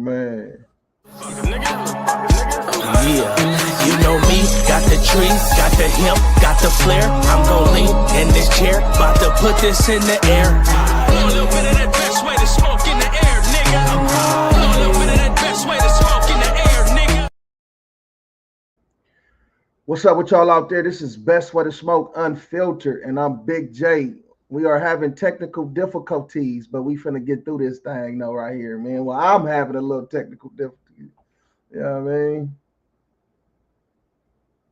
man. Yeah, you know me, got the trees, got the hemp, got the flare. I'm gon' lean in this chair, about to put this in the air. A little bit of that best way to smoke in the air, nigga. A little bit of that best way to smoke in the air, nigga. What's up with y'all out there? This is Best Way to Smoke Unfiltered, and I'm Big J. We are having technical difficulties, but we finna get through this thing though right here, man. Well, I'm having a little technical difficulty. You know what I mean?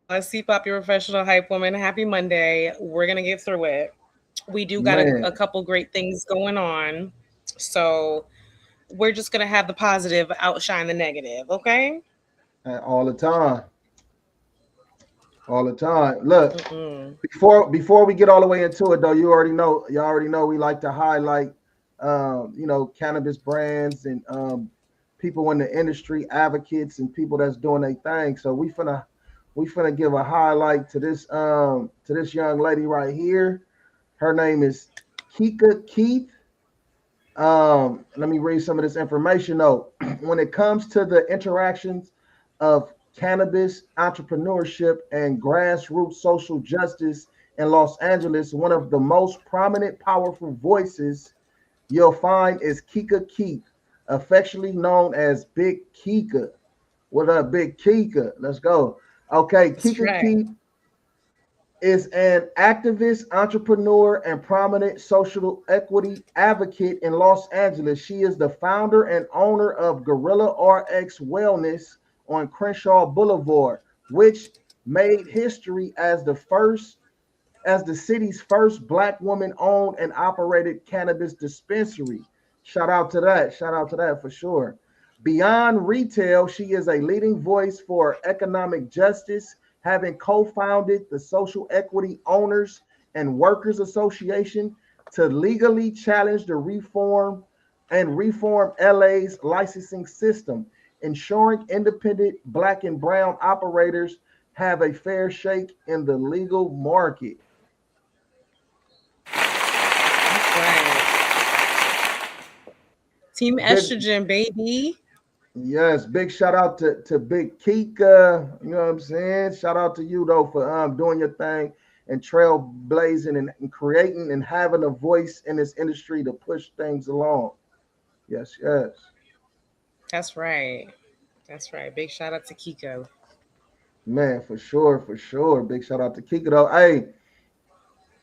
Let's see, Pop, your professional hype woman. Happy Monday. We're going to get through it. We do got a couple great things going on. So we're just going to have the positive outshine the negative, okay? All the time. All the time. Look, before we get all the way into it, though, y'all already know we like to highlight, cannabis brands and people in the industry, advocates and people that's doing their thing. So we finna give a highlight to this young lady right here. Her name is Kika Keith. Let me read some of this information though. When it comes to the interactions of cannabis entrepreneurship and grassroots social justice in Los Angeles, one of the most prominent, powerful voices you'll find is Kika Keith, affectionately known as Big Kika. What up, Big Kika? Let's go. Okay, Kika Keith is an activist, entrepreneur, and prominent social equity advocate in Los Angeles. She is the founder and owner of Gorilla RX Wellness on Crenshaw Boulevard, which made history as the city's first Black woman-owned and operated cannabis dispensary. Shout out to that for sure. Beyond retail, she is a leading voice for economic justice, having co-founded the Social Equity Owners and Workers Association to legally challenge the reform LA's licensing system, ensuring independent Black and brown operators have a fair shake in the legal market. Team Estrogen, baby. Yes, big shout out to Big Kika. You know what I'm saying? Shout out to you though for doing your thing and trailblazing and creating and having a voice in this industry to push things along. Yes. That's right. Big shout out to Kiko. Man, for sure. Big shout out to Kika though. Hey,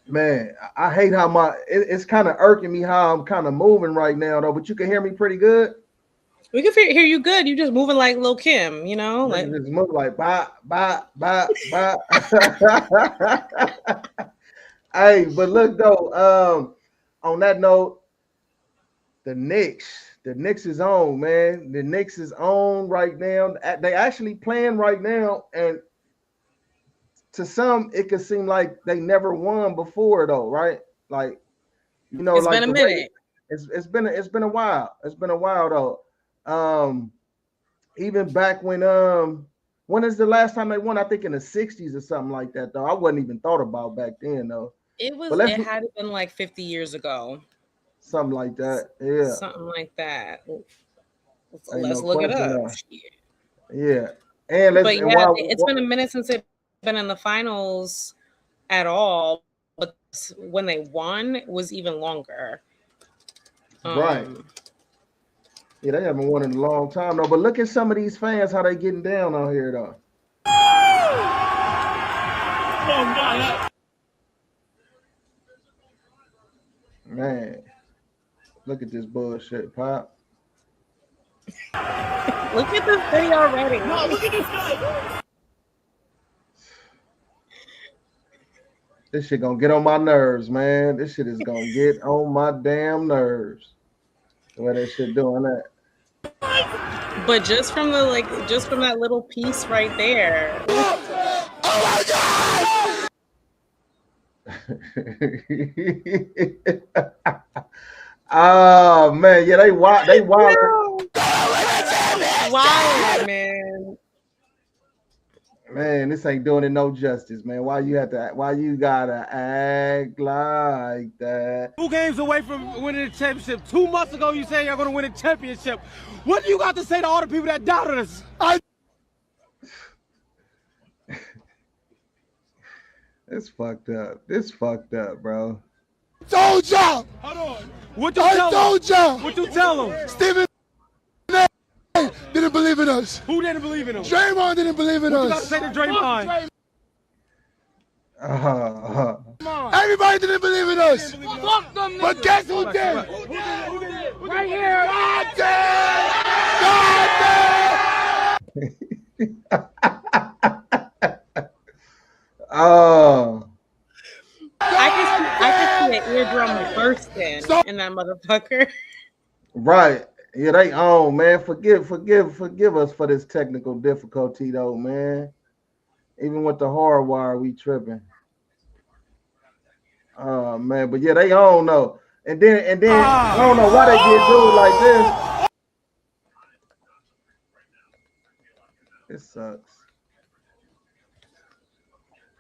man, I hate how it's kind of irking me how I'm kind of moving right now though, but you can hear me pretty good. We can hear you good. You just moving like Lil Kim, you know? Like just moving like bop. Hey, but look though, on that note, the Knicks is on, man. The Knicks is on right now. They actually playing right now, and to some, it could seem like they never won before though, right? Like, you know, it's been a minute. It's been a while. It's been a while though. Even back when is the last time they won? I think in the 60s or something like that though. I wasn't even thought about back then though. It had been like 50 years ago. Something like that. Yeah. Something like that. Let's look it up. Yeah. It's been a minute since they've been in the finals at all, but when they won, it was even longer. Right. Yeah, they haven't won in a long time though. But look at some of these fans, how they getting down out here though. Man, look at this bullshit, Pop. Look at this video already. No, look at this guy. This shit gonna get on my nerves, man. This shit is gonna get on my damn nerves. The way that shit doing that. But just from that little piece right there. Oh my God! Oh man, yeah, they wild. Wild, man. Man, this ain't doing it no justice, man. Why you gotta act like that? 2 games away from winning the championship. 2 months ago, you said you're gonna win a championship. What do you got to say to all the people that doubted us? It's fucked up. This fucked up, bro. Told y'all. Hold on. What you tell them? Stephen didn't believe in us. Who didn't believe in him? Draymond didn't believe in us. What you got to say to Draymond? Everybody didn't believe in us. Fuck them, but guess who did? Right here. Oh. I can see an eardrum bursting in that motherfucker. Right. Yeah, they own, man. Forgive us for this technical difficulty though, man. Even with the hard wire, we tripping. Oh man, but yeah, they own though. And then I don't know why they get dude like this. It sucks.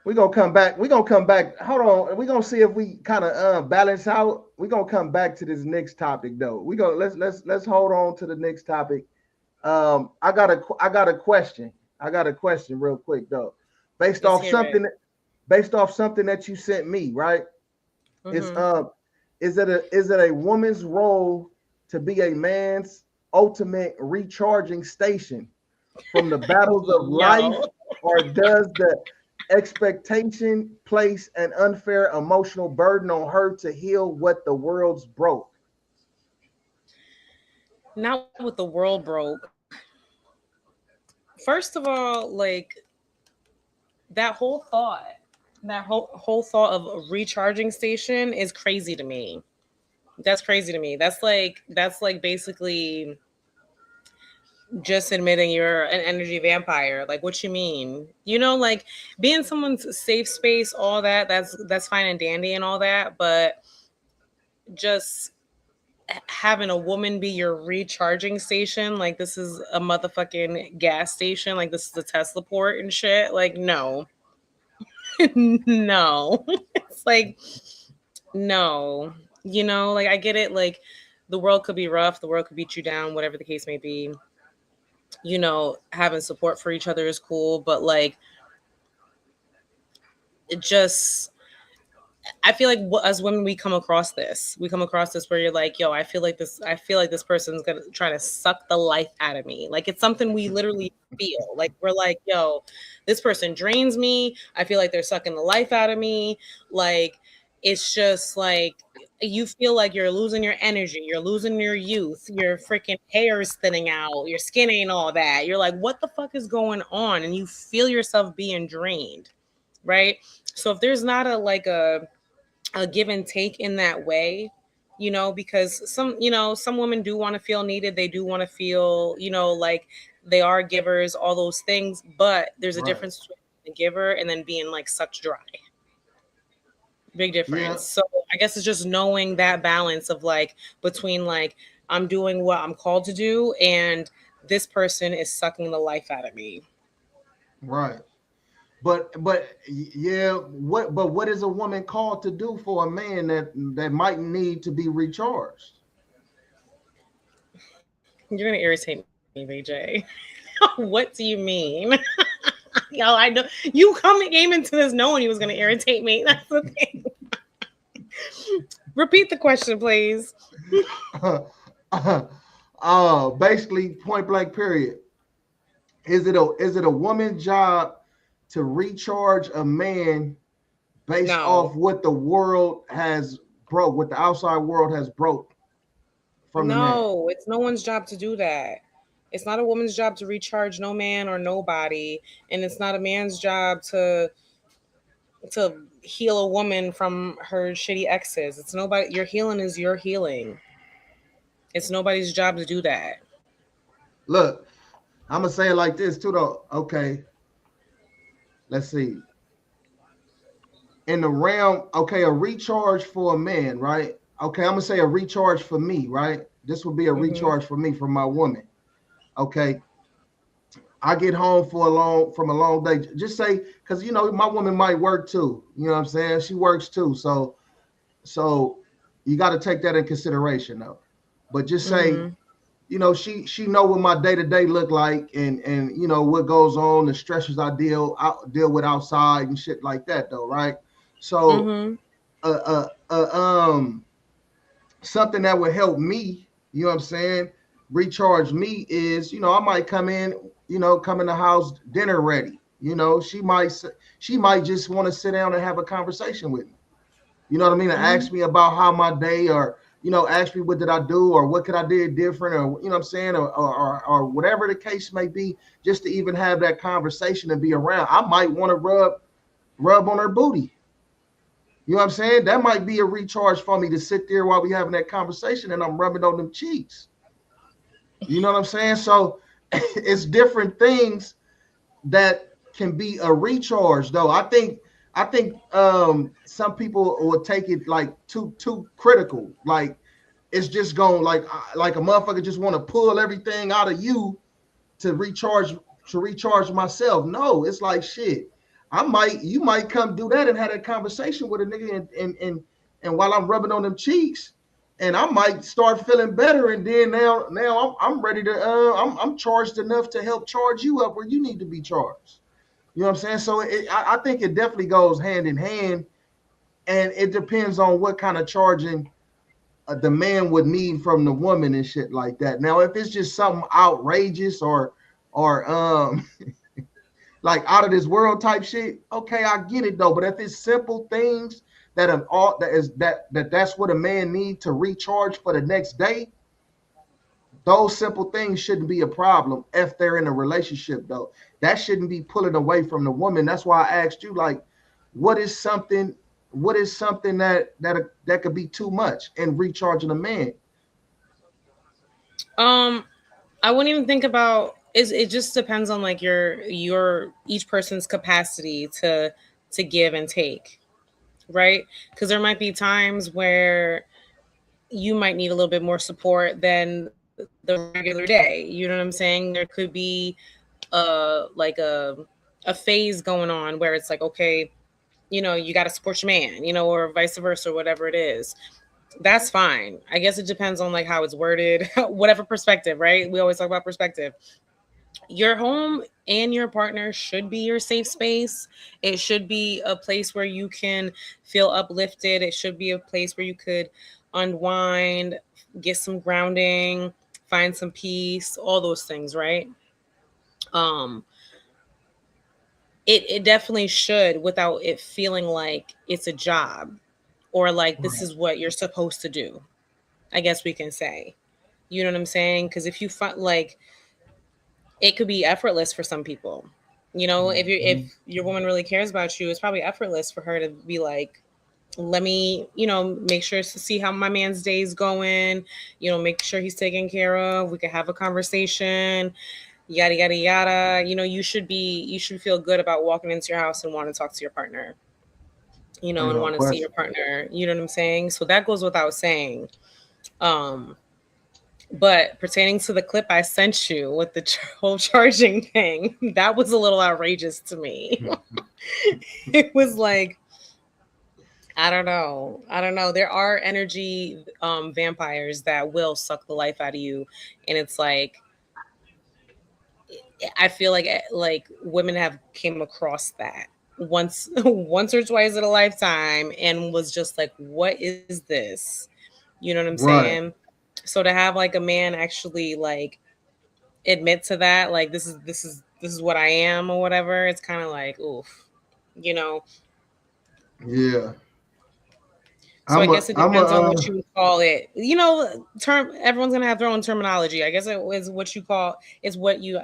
We're gonna come back. Hold on. We're gonna see if we kind of balance out. We're gonna come back to this next topic though. Let's hold on to the next topic. I got a question. I got a question real quick though. Based off something that you sent me, right? Mm-hmm. Is it a woman's role to be a man's ultimate recharging station from the battles of life, or does the expectation place an unfair emotional burden on her to heal what the world's broke? Not what the world broke. First of all, like that whole thought of a recharging station is crazy to me. That's crazy to me. That's like basically just admitting you're an energy vampire. Like, what you mean? You know, like being someone's safe space, all that, that's fine and dandy and all that, but just having a woman be your recharging station, like this is a motherfucking gas station, like this is the Tesla port and shit. Like, no. No. It's like, no. You know, like I get it, like the world could be rough, the world could beat you down, whatever the case may be. You know, having support for each other is cool, but like it just, I feel like as women we come across this where you're like, yo, I feel like this person's gonna try to suck the life out of me. Like it's something we literally feel. Like we're like, yo, this person drains me. I feel like they're sucking the life out of me. Like it's just like you feel like you're losing your energy, you're losing your youth, your freaking hair is thinning out, your skin ain't all that. You're like, what the fuck is going on? And you feel yourself being drained, right? So if there's not a give and take in that way, you know, because some women do want to feel needed. They do want to feel, you know, like they are givers, all those things, but there's a difference between the giver and then being like sucked dry. Big difference. Yeah. So I guess it's just knowing that balance of like between like I'm doing what I'm called to do and this person is sucking the life out of me. Right. But yeah, what is a woman called to do for a man that might need to be recharged? You're gonna irritate me, VJ. What do you mean? Yo, I know you came into this knowing he was gonna irritate me. That's the thing. Repeat the question, please. Basically, point blank. Period. Is it a woman's job to recharge a man based off what the world has broke, what the outside world has broke from the man? No, it's no one's job to do that. It's not a woman's job to recharge no man or nobody, and it's not a man's job to heal a woman from her shitty exes. It's nobody. Your healing is your healing. It's nobody's job to do that. Look, I'm gonna say it like this too, though. Okay, let's see. In the realm, okay, a recharge for a man, right? Okay, I'm gonna say a recharge for me, right? This would be a recharge for me, for my woman. Okay. I get home from a long day. Just say, because you know, my woman might work too. You know what I'm saying? She works too. So you got to take that in consideration though. But just say, you know, she know what my day-to-day look like and you know what goes on, the stresses I deal with outside and shit like that though, right? So something that would help me, you know what I'm saying, recharge me is, you know, I might come in the house dinner ready. You know, she might just want to sit down and have a conversation with me. You know what I mean? And ask me about how my day, or you know, ask me what did I do, or what could I do different, or you know what I'm saying, or whatever the case may be, just to even have that conversation and be around. I might want to rub on her booty. You know what I'm saying? That might be a recharge for me to sit there while we having that conversation and I'm rubbing on them cheeks. You know what I'm saying? So it's different things that can be a recharge though. I think some people will take it like too critical. Like it's just going like a motherfucker just want to pull everything out of you to recharge myself. No, it's like shit. You might come do that and have that conversation with a nigga and while I'm rubbing on them cheeks, and I might start feeling better, and then now I'm ready to I'm charged enough to help charge you up where you need to be charged. You know what I'm saying? So I think it definitely goes hand in hand, and it depends on what kind of charging the man would need from the woman and shit like that. Now, if it's just something outrageous or like out of this world type shit, okay, I get it though. But if it's simple things that's what a man need to recharge for the next day, those simple things shouldn't be a problem if they're in a relationship though. That shouldn't be pulling away from the woman. That's why I asked you, like, what is something that could be too much in recharging a man? I wouldn't even think about it just depends on like your each person's capacity to give and take, right? Because there might be times where you might need a little bit more support than the regular day. You know what I'm saying? There could be like a phase going on where it's like, okay, you know, you got to support your man, you know, or vice versa, whatever it is. That's fine. I guess it depends on like how it's worded, whatever perspective, right? We always talk about perspective. Your home and your partner should be your safe space. It should be a place where you can feel uplifted. It should be a place where you could unwind, get some grounding, find some peace, all those things, right? Um, it definitely should, without it feeling like it's a job or like this is what you're supposed to do. I guess we can say. You know what I'm saying? Because if you find like it could be effortless for some people. You know, if your woman really cares about you, it's probably effortless for her to be like, let me, you know, make sure to see how my man's day is going, you know, make sure he's taken care of. We could have a conversation, yada, yada, yada. You know, you should feel good about walking into your house and want to talk to your partner, you know, and want to see your partner. You know what I'm saying? So that goes without saying. But pertaining to the clip I sent you with the whole charging thing, that was a little outrageous to me. It was like, I don't know. There are energy vampires that will suck the life out of you. And it's like, I feel like women have came across that once or twice in a lifetime and was just like, what is this? You know what I'm saying? So to have like a man actually like admit to that, like this is what I am or whatever, it's kind of like, oof, you know. Yeah. So I guess it depends on what you would call it. You know, everyone's gonna have their own terminology. I guess it is what you call is what you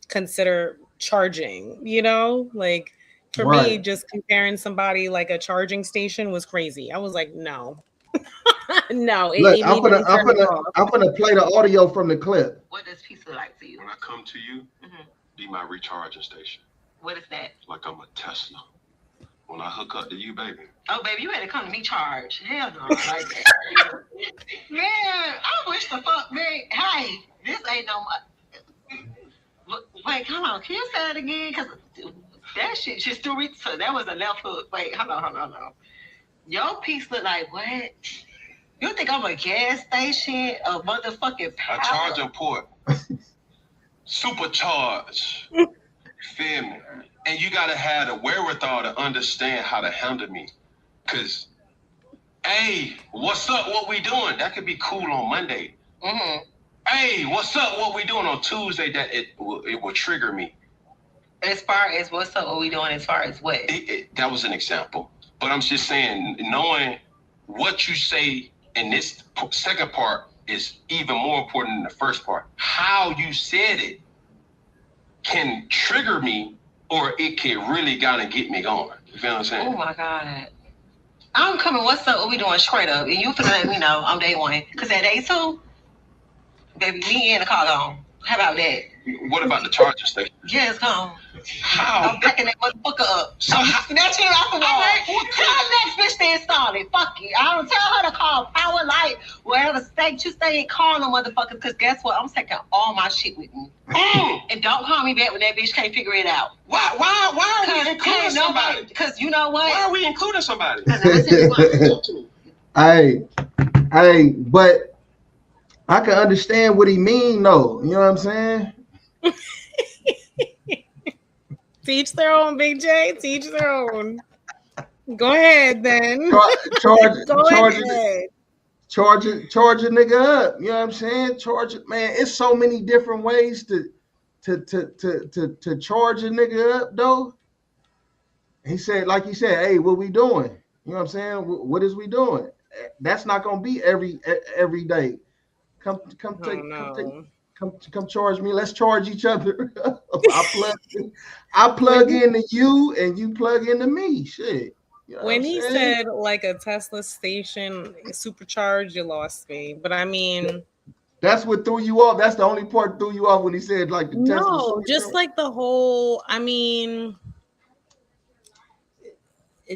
consider charging, you know? Like for me, just comparing somebody like a charging station was crazy. I was like, no. No, look, I'm gonna play the audio from the clip. What does peace look like to you? When I come to you, be my recharging station. What is that? Like I'm a Tesla. When I hook up to you, baby. Oh, baby, you better come to me charged. Hell no, like that. Man, I wish the fuck, man. Hey, this ain't no. on. Can you say it again? Because that shit just threw me. So that was a left hook. Wait, hold on. Your piece look like what? You think I'm a gas station? A motherfucking power? A charging port. Supercharged. Feel me? And you gotta have the wherewithal to understand how to handle me. Cause, hey, what's up? What we doing? That could be cool on Monday. Mm-hmm. Hey, what's up? What we doing on Tuesday? That it will trigger me. As far as what's up, what we doing? As far as what? That was an example. But I'm just saying, knowing what you say in this second part is even more important than the first part. How you said it can trigger me, or it can really gotta get me going. You feel what I'm saying? Oh my God. I'm coming, what's up, what we doing straight up? And you finna let me know on day one. Because at day two, baby, me and the car gone. How about that? What about the charger station? Yeah, it's gone. How? I'm packing that motherfucker up. So I'm snatching it off the wall. Tell the next bitch to install it. Fuck it. I don't tell her to call Power Light, wherever state you stay in, call them motherfuckers. Because guess what? I'm taking all my shit with me. And don't call me back when that bitch can't figure it out. Why are we including somebody? Because you know what? Why are we including somebody? Hey, but I can understand what he mean though. You know what I'm saying? Teach their own, Big J. Teach their own. Go ahead, then. Charge a nigga up. You know what I'm saying? Charge it, man. It's so many different ways to charge a nigga up, though. He said, like he said, hey, what we doing? You know what I'm saying? What is we doing? That's not gonna be every day. Come charge me. Let's charge each other. I plug into you and you plug into me. Shit. You know when he said like a Tesla station supercharged, you lost me. But I mean, that's what threw you off. That's the only part that threw you off when he said like the Tesla. No, just like the whole. I mean,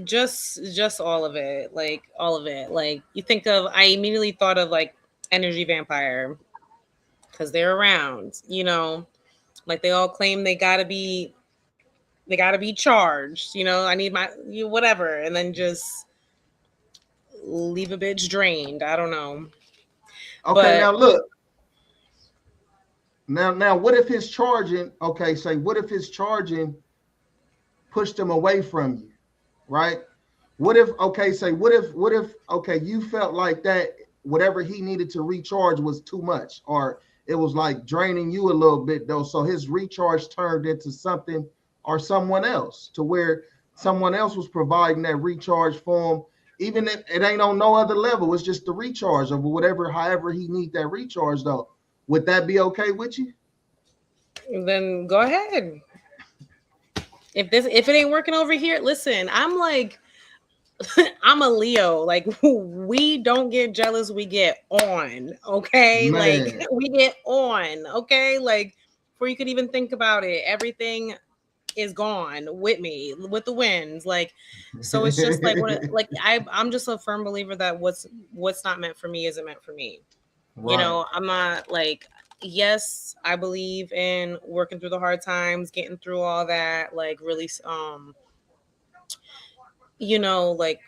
just all of it. Like all of it. Like you think of. I immediately thought of like Energy Vampire. Because they're around, you know, like they all claim they gotta be charged, you know. I need my whatever, and then just leave a bitch drained. I don't know. Okay, now look. Now, what if his charging? Okay, say what if his charging pushed him away from you, right? What if you felt like that whatever he needed to recharge was too much, or it was like draining you a little bit though. So his recharge turned into something or someone else, to where someone else was providing that recharge for him. Even if it ain't on no other level, it's just the recharge of whatever, however he need that recharge though. Would that be okay with you? Then go ahead. If it ain't working over here, listen, I'm like, I'm a Leo. Like, we don't get jealous, we get on. Okay, man. Like we get on. Okay, like before you could even think about it, everything is gone with me, with the winds. Like, so it's just like I'm just a firm believer that what's not meant for me isn't meant for me. Right. You know, I'm not like, yes, I believe in working through the hard times, getting through all that, like really you know, like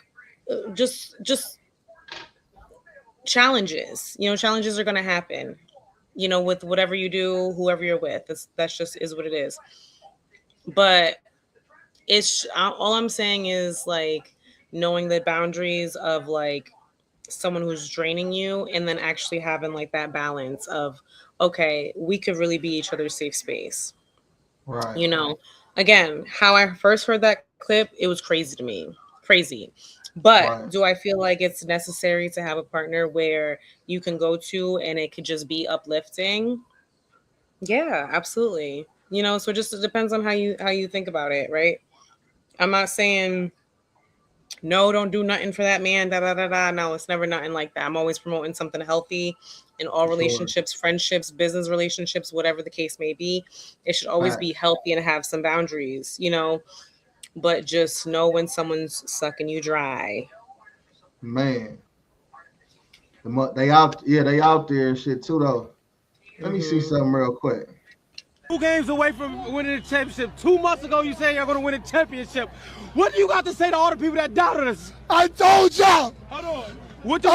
just challenges. You know, challenges are going to happen, you know, with whatever you do, whoever you're with. That's just is what it is. But it's all I'm saying is like knowing the boundaries of like someone who's draining you, and then actually having like that balance of, okay, we could really be each other's safe space. Right. You know, again, how I first heard that clip, it was crazy to me. Crazy. But right. Do I feel like it's necessary to have a partner where you can go to and it could just be uplifting? Yeah, absolutely. You know, so just it depends on how you think about it, right? I'm not saying no, don't do nothing for that man. No, it's never nothing like that. I'm always promoting something healthy in all relationships, friendships, business relationships, whatever the case may be. It should always be healthy and have some boundaries, you know. But just know when someone's sucking you dry. Man, they out there and shit too though. Let me see something real quick. 2 games away from winning the championship. 2 months ago, you said you're going to win a championship. What do you got to say to all the people that doubted us? I told y'all. Hold on. What you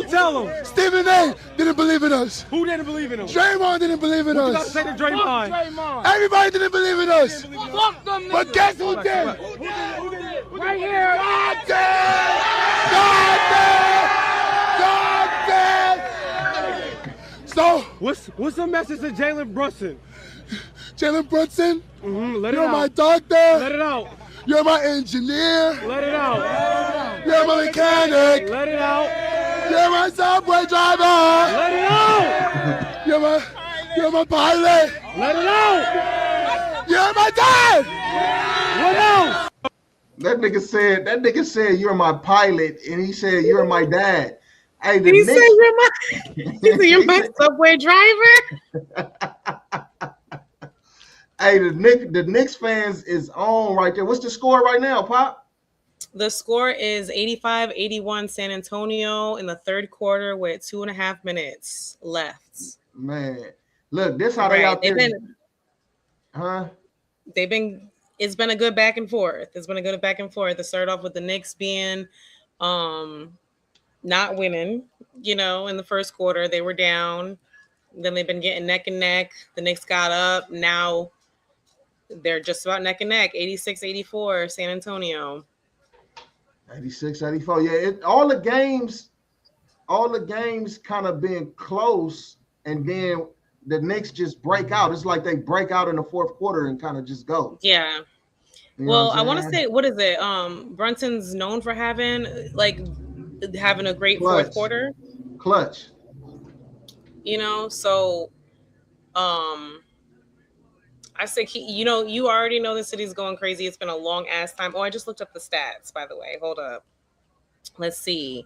tell them? Stephen A. didn't believe in us. Who didn't believe in him? Draymond didn't believe in us. What you got to say to Draymond? Everybody didn't believe in us. Fuck them. But guess who did? Right here. God did. God did. So what's the message to Jalen Brunson? Jalen Brunson, let it you're out. my doctor. Let it out. You're my engineer. Let it out. You're my mechanic. Let it out. You're my subway driver. Let it out. You're my pilot. Let it out. You're my dad. What else? That nigga said you're my pilot, and he said you're my dad. Hey, he said you're my subway driver. Hey, the Knicks fans is on right there. What's the score right now, Pop? The score is 85-81 San Antonio in the third quarter with 2.5 minutes left. Man, look, this how they out there. It's been a good back and forth. It started off with the Knicks being not winning, in the first quarter. They were down. Then they've been getting neck and neck. The Knicks got up. Now they're just about neck and neck. 86-84 San Antonio. 86-84. Yeah, all the games kind of being close, and then the Knicks just break out. It's like they break out in the fourth quarter and kind of just go. Yeah. Well, I want to say, what is it? Brunson's known for having a great fourth quarter. Clutch. So I think you already know the city's going crazy. It's been a long ass time. Oh, I just looked up the stats, by the way. Hold up. Let's see.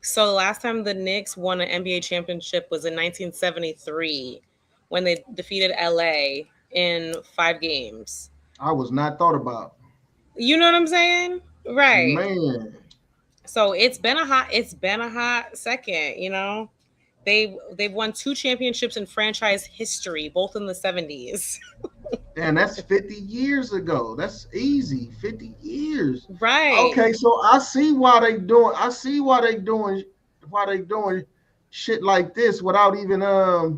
So the last time the Knicks won an NBA championship was in 1973 when they defeated LA in 5 games. I was not thought about. You know what I'm saying? Right. Man. So it's been a hot second, They've won 2 championships in franchise history, both in the 70s. And that's 50 years ago. That's easy. 50 years. Right. Okay, so I see why they doing shit like this without even I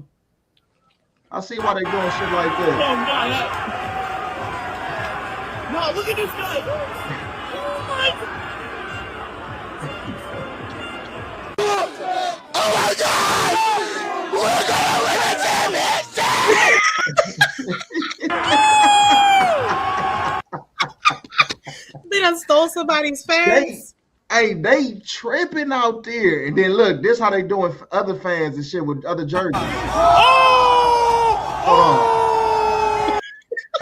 see why they doing shit like this. No, look at this guy. Oh my God. Oh my God! We're gonna win a championship! They done stole somebody's fans. They tripping out there. And then look, this how they doing for other fans and shit with other jerseys. Hold on.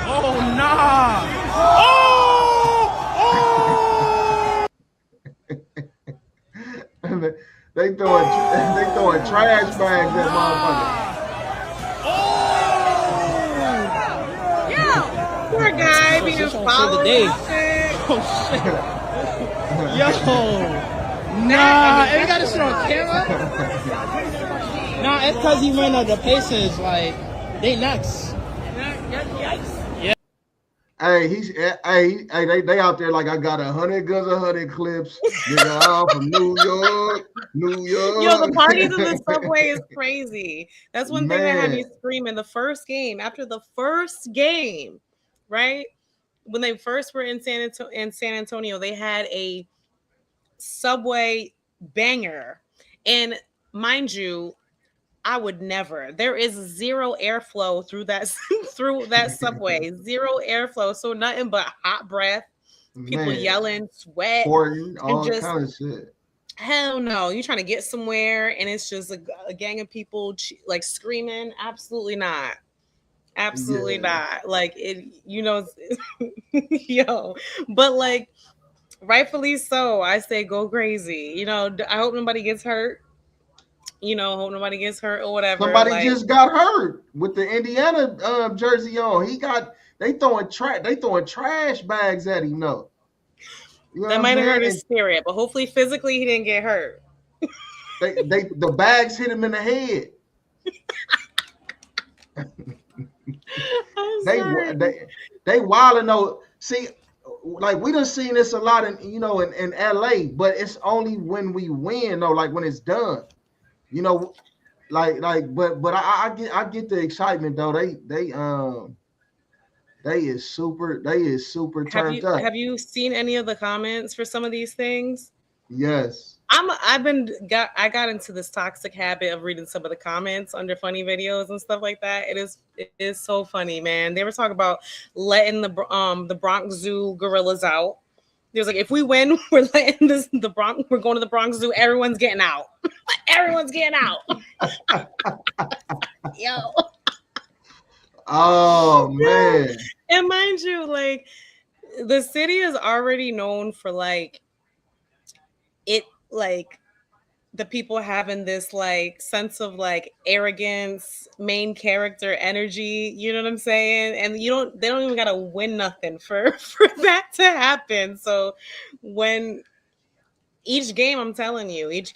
Oh, nah. They throwing trash bags at motherfuckers. Yeah, poor guy being followed. Oh shit! Yo, nah, ain't got this shit on camera. Nah, it's because he went on the Pacers. Like they nuts. They out there like I got 100 guns, 100 clips. Nigga, I'm from New York. Yo, the parties in the subway is crazy. That's one thing that had me screaming. After the first game, right? When they first were in San Antonio, they had a subway banger. And mind you, I would never. There is zero airflow through that subway. Zero airflow. So nothing but hot breath, people yelling, sweat, all just kind of shit. Hell no. You're trying to get somewhere and it's just a gang of people like screaming. Absolutely not. Absolutely not. Like it, yo. But like rightfully so. I say go crazy. I hope nobody gets hurt. Hope nobody gets hurt or whatever. Somebody just got hurt with the Indiana jersey on. They throwing trash bags at him. No, that might have hurt his spirit, but hopefully physically he didn't get hurt. The bags hit him in the head. they wilding though. See, like we done seen this a lot in LA, but it's only when we win though, like when it's done. But I get the excitement though. They is super turned up. Have you seen any of the comments for some of these things? Yes. I got into this toxic habit of reading some of the comments under funny videos and stuff like that. It is so funny, man. They were talking about letting the Bronx Zoo gorillas out. It was like, if we win, we're letting we're going to the Bronx Zoo. Everyone's getting out. Everyone's getting out. Yo. Oh man. And mind you, like the city is already known for like the people having this like sense of like arrogance, main character energy, you know what I'm saying? And they don't even gotta win nothing for that to happen. So when each game, I'm telling you, it's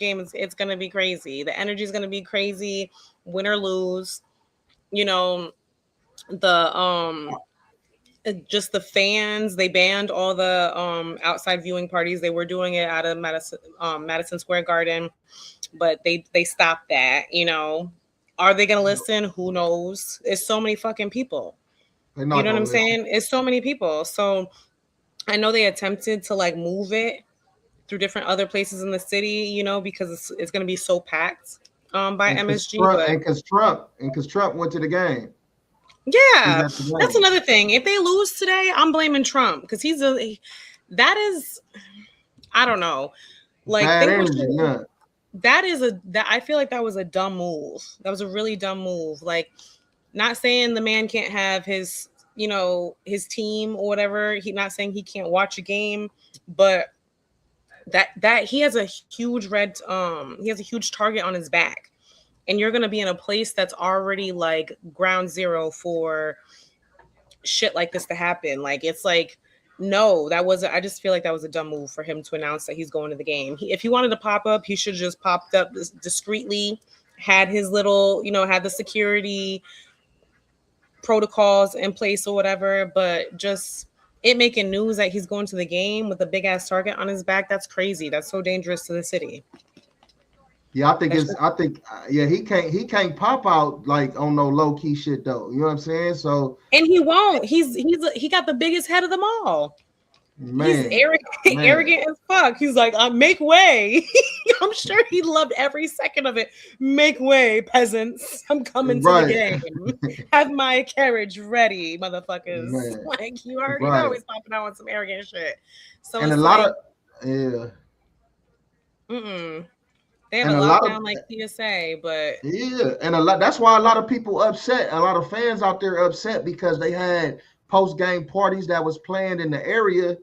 gonna be crazy. The energy is gonna be crazy, win or lose. Just the fans, they banned all the outside viewing parties. They were doing it out of Madison Square Garden, but they stopped that. Are they gonna listen? Who knows? It's so many fucking people. You know what I'm saying? It's so many people. So I know they attempted to like move it through different other places in the city, because it's gonna be so packed by MSG. Because Trump went to the game. Yeah, that's another thing. If they lose today, I'm blaming Trump because I don't know. Like I feel like that was a dumb move. That was a really dumb move. Like, not saying the man can't have his team or whatever. He's not saying he can't watch a game, but that he has a huge target on his back. And you're going to be in a place that's already like ground zero for shit like this to happen. Like, it's like, no, I just feel like that was a dumb move for him to announce that he's going to the game. If he wanted to pop up, he should have just popped up discreetly, had his little, had the security protocols in place or whatever, but just it making news that he's going to the game with a big ass target on his back. That's crazy. That's so dangerous to the city. Yeah, he can't pop out like on no low key shit though. You know what I'm saying? So and he won't. He got the biggest head of them all. Man, he's arrogant as fuck. He's like, make way. I'm sure he loved every second of it. Make way, peasants. I'm coming to the game. Have my carriage ready, motherfuckers. Man. Like, you already know he's popping out on some arrogant shit. So and it's a lot of They have a lockdown like PSA, but and that's why a lot of people upset. A lot of fans out there upset because they had post-game parties that was planned in the area,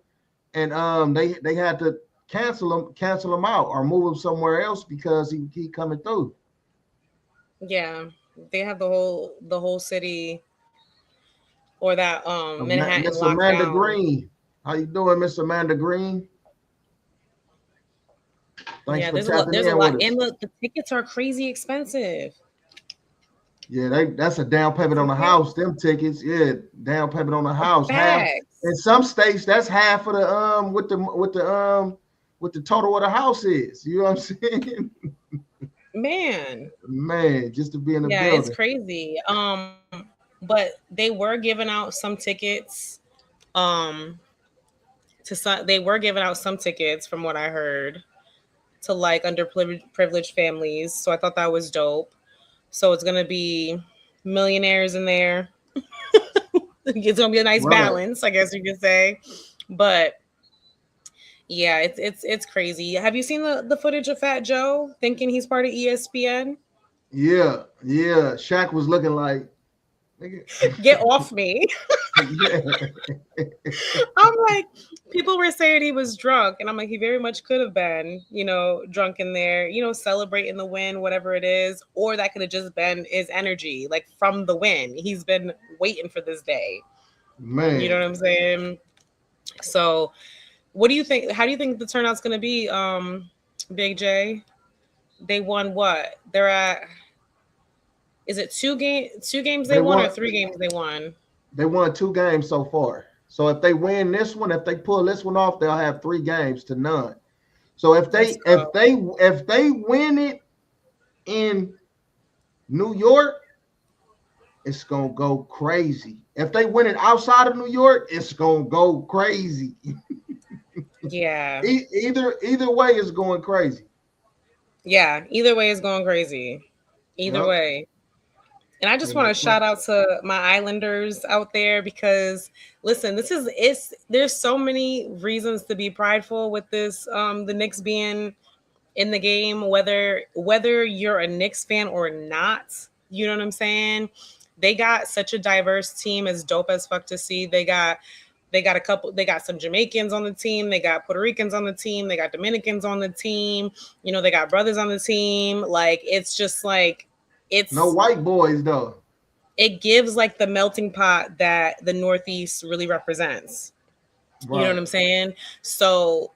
and they had to cancel them out or move him somewhere else because he coming through. Yeah, they have the whole city or that Manhattan Miss lockdown. Amanda Green, how you doing, Miss Amanda Green? Thanks there's a lot, and the tickets are crazy expensive. Yeah, that's a down payment on the house. Them tickets, down payment on the house. Half, in some states, that's half of the what the total of the house is. You know what I'm saying? Man, just to be in the building. Yeah, it's crazy. But they were giving out some tickets. They were giving out some tickets from what I heard to like underprivileged families. So I thought that was dope. So it's going to be millionaires in there. It's going to be a nice balance, I guess you could say. But yeah, it's crazy. Have you seen the footage of Fat Joe thinking he's part of ESPN? Yeah. Shaq was looking like, get off me. I'm like, people were saying he was drunk, and I'm like, he very much could have been, drunk in there, celebrating the win, whatever it is, or that could have just been his energy, like from the win. He's been waiting for this day. Man, you know what I'm saying? So, what do you think? How do you think the turnout's going to be, Big J? They won what? They're at. Is it two games they won or 3 games they won? They won 2 games so far. So if they win this one, if they pull this one off, they'll have 3 games to none. So if they win it in New York, it's gonna go crazy. If they win it outside of New York, it's gonna go crazy. Yeah. Either way is going crazy. Yeah. Either way is going crazy. Either way. And I just want to shout out to my Islanders out there because listen, there's so many reasons to be prideful with this the Knicks being in the game, whether you're a Knicks fan or not. You know what I'm saying? They got such a diverse team, as dope as fuck to see. They got some Jamaicans on the team, they got Puerto Ricans on the team, they got Dominicans on the team, you know, they got brothers on the team. Like it's just like it's no white boys though. It gives like the melting pot that the Northeast really represents. Right. You know what I'm saying? So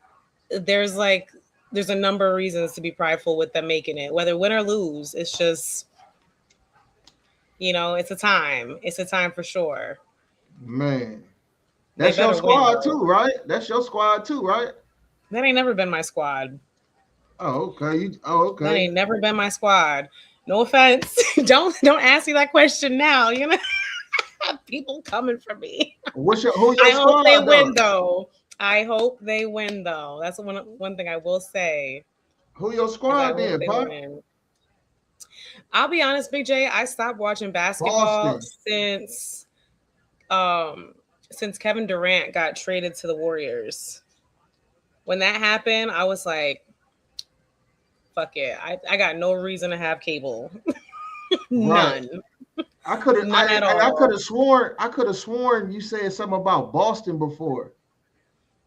there's a number of reasons to be prideful with them making it, whether win or lose. It's just, you know, it's a time. It's a time for sure. Man, that's your squad too, right? That's your squad too, right? That ain't never been my squad. Oh, okay. Okay. That ain't never been my squad. No offense. Don't ask me that question now. You know, people coming for me. Who your I squad? Hope they win though. I hope they win though. That's one thing I will say. Who your squad then, Pop? I'll be honest, Big J. I stopped watching basketball since Kevin Durant got traded to the Warriors. When that happened, I was like, fuck it. I got no reason to have cable. None. I could have sworn you said something about Boston before.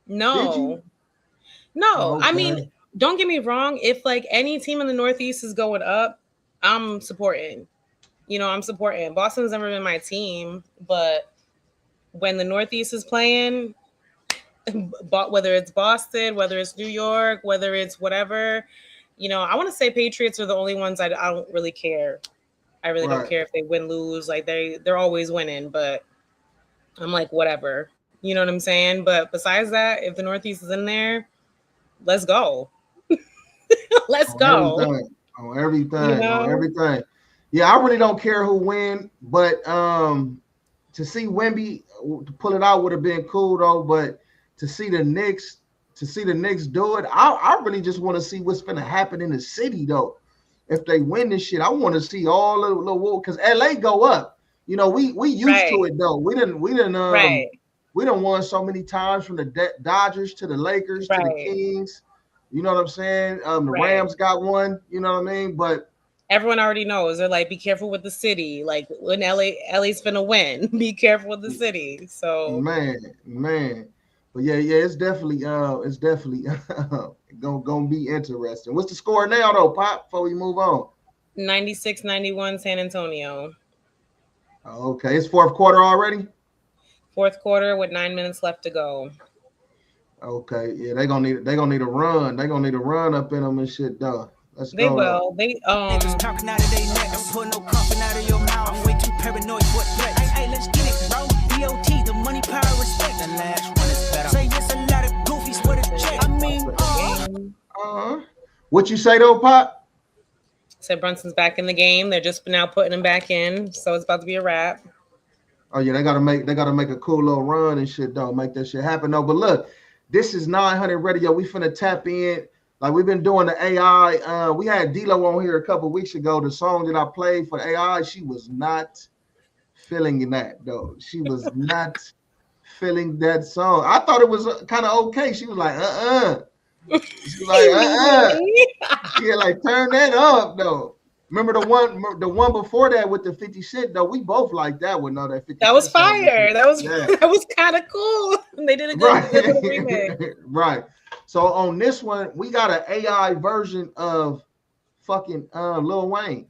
No. Did you? No. Okay. I mean, don't get me wrong. If like any team in the Northeast is going up, I'm supporting. You know, I'm supporting. Boston's never been my team, but when the Northeast is playing, whether it's Boston, whether it's New York, whether it's whatever, you know, I want to say Patriots are the only ones I don't really care. I really don't care if they win, lose. Like they're always winning, but I'm like, whatever. You know what I'm saying? But besides that, if the Northeast is in there, let's go. Let's go. On everything. You know? On everything. Yeah, I really don't care who win, but to see Wemby to pull it out would have been cool though. But to see the Knicks do it, I really just want to see what's gonna happen in the city though. If they win this shit, I want to see all the little because LA go up. You know, we used to it though. We didn't won so many times from the Dodgers to the Lakers to the Kings. You know what I'm saying? The Rams got one. You know what I mean? But everyone already knows. They're like, be careful with the city. Like when LA's finna win, be careful with the city. So man. But yeah, it's definitely gonna be interesting. What's the score now though, Pop? Before we move on, 96-91 San Antonio. Okay, it's fourth quarter already. Fourth quarter with 9 minutes left to go. Okay, yeah, they're gonna need a run. They're gonna need a run up in them and shit, though. They will. They niggas talking out of their neck. Don't put no coughing out of your mouth. I'm way too paranoid for threats. Hey, let's get it, bro. DOT, the money, power, respect. The last one is better. Say yes, a lot of goofies for the check. I mean, What you say though, Pop? Said Brunson's back in the game. They're just now putting him back in, so it's about to be a wrap. Oh yeah, they gotta make a cool little run and shit though. Make that shit happen though. But look, this is 900 Radio. We finna tap in. Like we've been doing the AI. We had D-Lo on here a couple weeks ago. The song that I played for the AI, she was not feeling that though. She was not feeling that song. I thought it was kind of okay. She was like, She was like, Yeah, like turn that up though. Remember the one before that with the 50 Cent though? We both liked that one. No, that 50 That was fire. That was kind of cool. They did a good remake. Right. So on this one, we got an AI version of fucking Lil Wayne.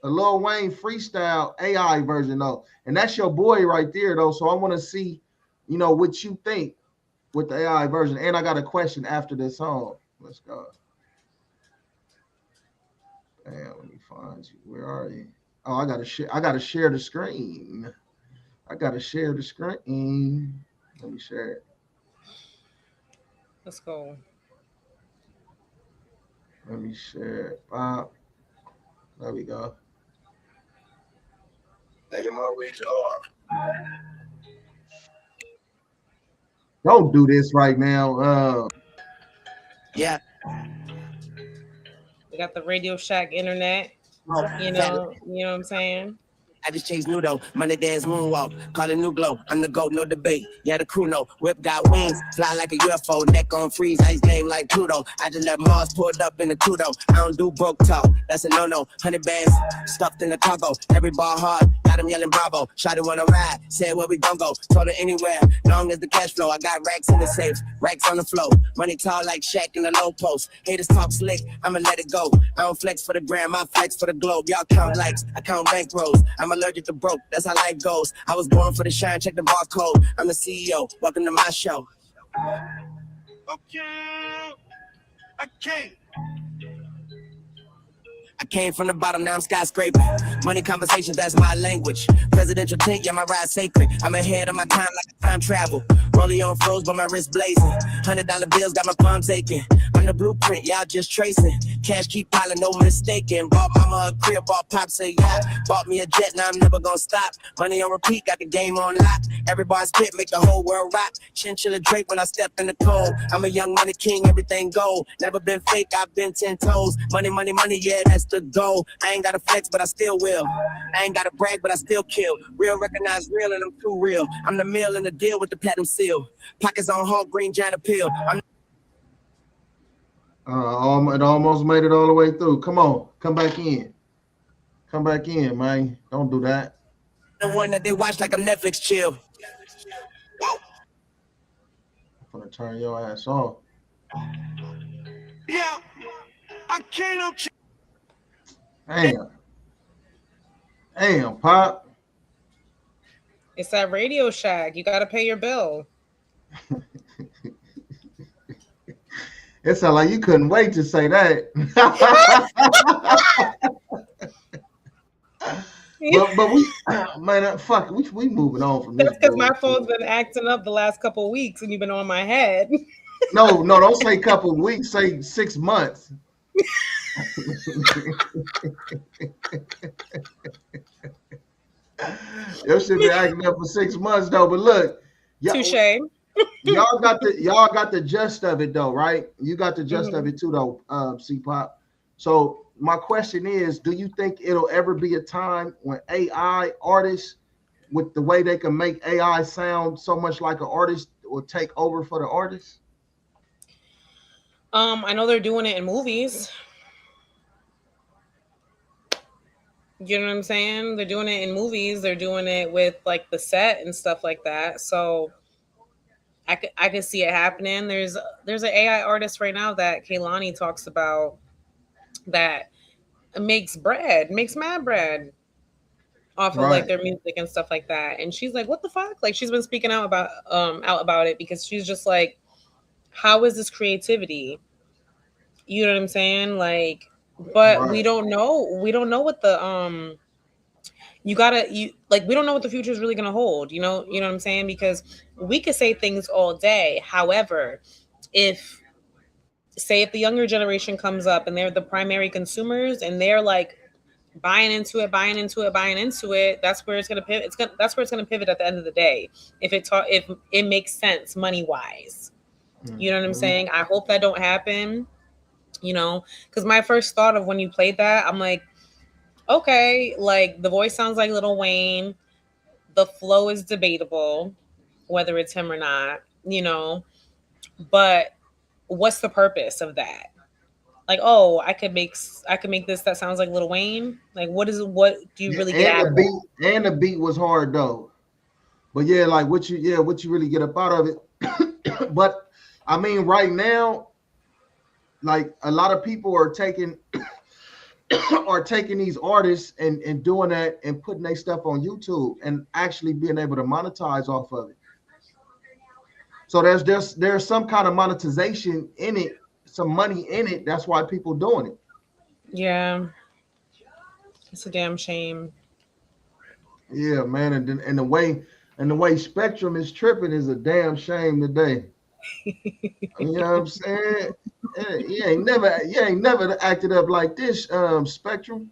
A Lil Wayne freestyle AI version though. And that's your boy right there though. So I want to see, you know, what you think with the AI version. And I got a question after this song. Let's go. Damn, let me find you. Where are you? Oh, I gotta share the screen. I gotta share the screen. Let me share it. Let's go. Let me share it. There we go. Don't do this right now. Yeah. We got the Radio Shack internet. You know what I'm saying? I just chased Nudo, money dance moonwalk, call it new glow. I'm the GOAT, no debate. Yeah, the crew know. Whip got wings, fly like a UFO, neck on freeze, ice game like Pluto. I just let Mars pulled up in the Tudo. I don't do broke talk, that's a no-no. 100 bands stuffed in the cargo. Every ball hard, got him yelling bravo. Shot it wanna ride, said where we gon' go. Told her anywhere, long as the cash flow. I got racks in the safe, racks on the floor. Money tall like Shaq in the low post. Haters talk slick, I'ma let it go. I don't flex for the gram, I flex for the globe. Y'all count likes, I count bank rolls. I'm allergic to broke, that's how life goes. I was born for the shine, check the barcode. I'm the CEO, welcome to my show. Okay, okay. I came from the bottom, now I'm skyscraping. Money conversations, that's my language. Presidential tent, yeah, my ride sacred. I'm ahead of my time like time travel. Rolling on froze, but my wrist blazing. $100 bills got my palms aching. I'm the blueprint, y'all just tracing. Cash keep piling, no mistaking. Bought mama a crib, bought pops a yacht. Bought me a jet, now I'm never gonna stop. Money on repeat, got the game on lock. Every bar spit, make the whole world rock. Chinchilla Drake when I step in the cold. I'm a young money king, everything gold. Never been fake, I've been 10 toes. Money, money, money, yeah, that's the goal. I ain't got to flex, but I still will. I ain't got to brag, but I still kill. Real recognize real, and I'm too real. I'm the meal in the deal with the platinum seal. Pockets on Hall Green, giant appeal. It almost made it all the way through. Come on, come back in. Come back in, man. Don't do that. The one that they watch like a Netflix chill. I'm gonna turn your ass off. Yeah, I can't. Damn, Pop. It's that Radio Shack. You got to pay your bill. It sounded like you couldn't wait to say that. but we, man, fuck, we moving on from this. That's because my phone's been acting up the last couple of weeks, and you've been on my head. No, don't say couple of weeks. Say 6 months. Your shit been acting up for 6 months though. But look, Touche. y'all got the gist of it though, right? You got the gist of it too though, C-Pop. So my question is, do you think it'll ever be a time when AI artists, with the way they can make AI sound so much like an artist, will take over for the artist? I know they're doing it in movies. You know what I'm saying? They're doing it in movies. They're doing it with like the set and stuff like that. So I could see it happening. There's an AI artist right now that Kehlani talks about that makes mad bread off of like their music and stuff like that. And she's like, what the fuck? Like she's been speaking out about it because she's just like, how is this creativity? You know what I'm saying? Like, but we don't know what the we don't know what the future is really going to hold. You know what I'm saying? Because we could say things all day. However, if the younger generation comes up and they're the primary consumers and they're like buying into it, that's where it's going to pivot. That's where it's going to pivot at the end of the day. If it makes sense money wise, you know what I'm saying? I hope that don't happen. You know, because my first thought of when you played that, I'm like, okay, like the voice sounds like Lil Wayne. The flow is debatable, whether it's him or not, you know, but what's the purpose of that? Like, oh, I could make this that sounds like Lil Wayne. Like, what do you really get out of it? And the beat was hard though. But yeah, like what you really get up out of it. But I mean, right now, like a lot of people are taking these artists and doing that and putting their stuff on YouTube and actually being able to monetize off of it. So there's some kind of monetization in it, some money in it. That's why people doing it. Yeah, it's a damn shame. Yeah, man, and the way And the way Spectrum is tripping is a damn shame today. You know what I'm saying? You ain't never acted up like this, Spectrum.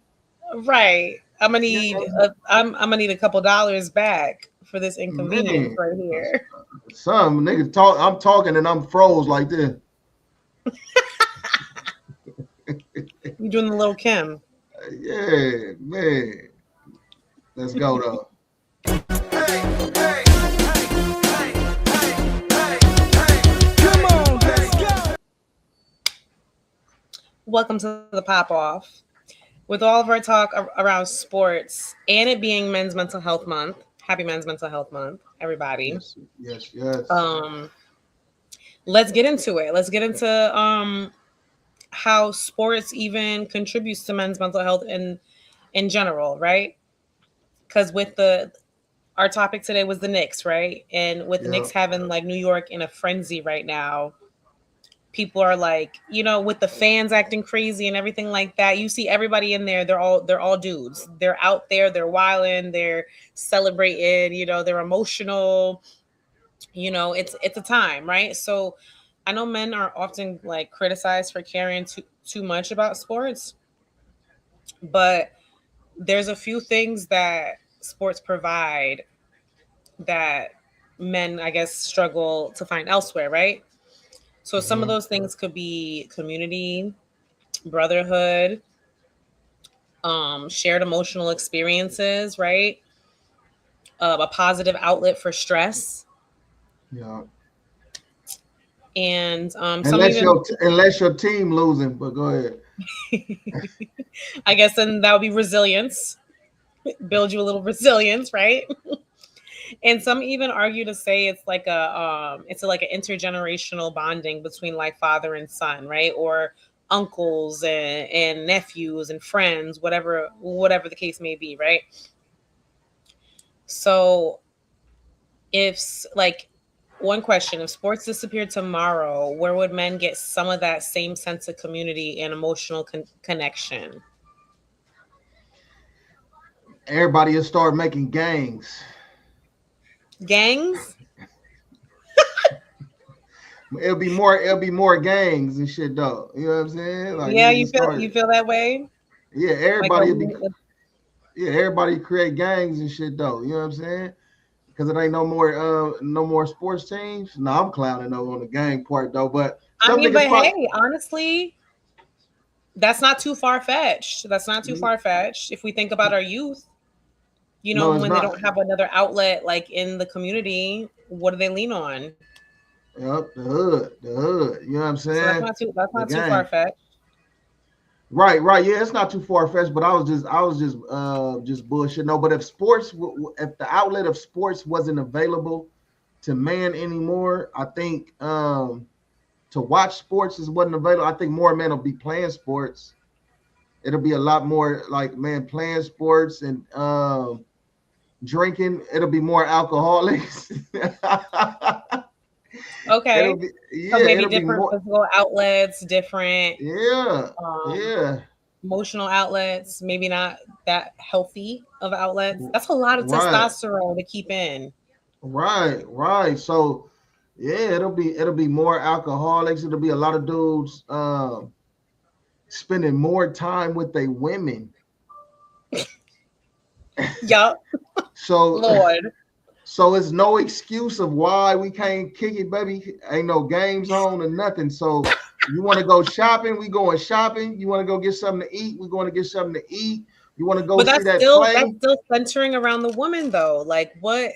Right. I'm gonna need a couple dollars back for this inconvenience Man, right here. some niggas talk. I'm talking and I'm froze like this. You doing the little Kim? Yeah, man. Let's go though. Welcome to the pop off. With all of our talk around sports and it being Men's Mental Health Month, happy Men's Mental Health Month, everybody. Yes. Let's get into it. Let's get into how sports even contributes to men's mental health in general, right? Because with our topic today was the Knicks, right? And with the Knicks having like New York in a frenzy right now, people are like, with the fans acting crazy and everything like that. You see everybody in there. They're all dudes. They're out there. They're wilding. They're celebrating. They're emotional. It's a time, right? So I know men are often like criticized for caring too much about sports, but there's a few things that sports provide that men, I guess, struggle to find elsewhere, right? So some of those things could be community, brotherhood, shared emotional experiences, right? A positive outlet for stress. Yeah. And unless your team losing, but go ahead. I guess then that would be resilience. Build you a little resilience, right? And some even argue to say it's like an intergenerational bonding between like father and son, right? Or uncles and nephews and friends, whatever the case may be, right? So if like one question, if sports disappeared tomorrow, where would men get some of that same sense of community and emotional connection? Everybody will start making gangs. Gangs? It'll be more gangs and shit though. You know what I'm saying? Like, yeah, you feel that way? Yeah, everybody create gangs and shit though. You know what I'm saying? Because it ain't no more sports teams. No, I'm clowning though on the gang part though. But hey, honestly, that's not too far fetched. If we think about our youth, when they don't have another outlet like in the community, what do they lean on? Yep, the hood. You know what I'm saying? So that's not too far fetched. Right. Yeah, it's not too far fetched, but I was just bullshit. No, but if the outlet of sports wasn't available to man anymore, I think to watch sports wasn't available. I think more men will be playing sports. It'll be a lot more like man playing sports and drinking. It'll be more alcoholics. Okay. So maybe different physical outlets, different emotional outlets, maybe not that healthy of outlets. That's a lot of testosterone to keep in. Right. So yeah, it'll be more alcoholics. It'll be a lot of dudes spending more time with their women. Yup. So Lord. So it's no excuse of why we can't kick it, baby. Ain't no games on or nothing. So you want to go shopping? We going shopping. You want to go get something to eat? We're going to get something to eat. You want to go see that play? That's still centering around the woman, though. Like, what